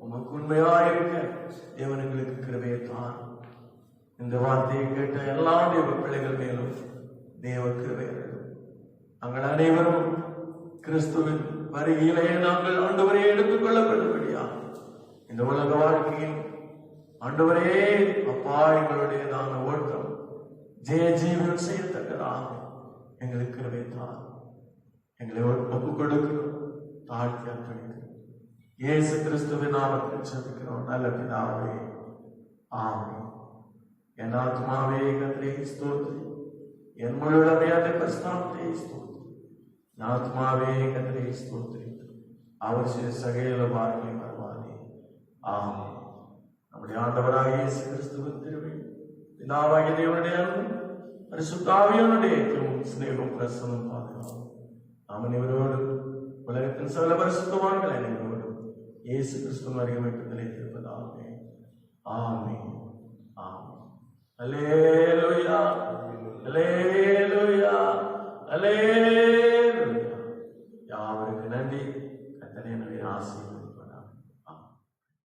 உமக்கு உண்மையாயிருக்க தேவன் எங்களுக்கு கிருபையை தான். இந்த வார்த்தையை கேட்ட எல்லா தேவ பிள்ளைகள் மேலும் தேவ கிருபை. நாங்கள் அனைவரும் கிறிஸ்துவின் வருகையிலே நாங்கள் ஆண்டவரே எடுத்துக் கொள்ளப்படும்படியா இந்த உலக வாழ்க்கையில் ஆண்டவரே அப்பா எங்களுடையதான ஓட்டம் ஜெய ஜீவனம் செய்யத்தக்கதாக எங்களுக்கு கிருபை தான். எங்களை ஒப்புக் கொடுக்கிறோம், தாழ்த்தி அர்ப்பணிக்கிறோம். இயேசு கிறிஸ்துவின் நாமத்தில் ஜெபிக்கிறோம் நல்ல பிதாவே, ஆமென். என் ஆத்மாவே கர்த்தரை ஸ்தோத்திரி, என் முழுமையான பரிசுத்தத்தை ஸ்தோத்திரி. என் ஆத்மாவே கர்த்தரை ஸ்தோத்திரி, அவர் செய்த சகல பாக்கியம் வருவானே. ஆமென். நம்முடைய ஆண்டவராகிய இயேசு கிறிஸ்துவின் கிருபை, பிதாவாகிய தேவனுடைய அன்பும் பரிசுத்த ஆவியானவருடைய ஐக்கியமும் சிநேகமும் பிரசன்னமும் பாதுகாப்பும் நாம் அனைவரோடும் உலகத்தின் சகல பரிசுத்தவான்கள் அனைவரோடும் இயேசு கிறிஸ்துவின் அறிமுகத்திலே இருப்பதாமே. ஆமென். ஆமென். அல்லேலூயா, அல்லேலூயா, அல்லேலூயா.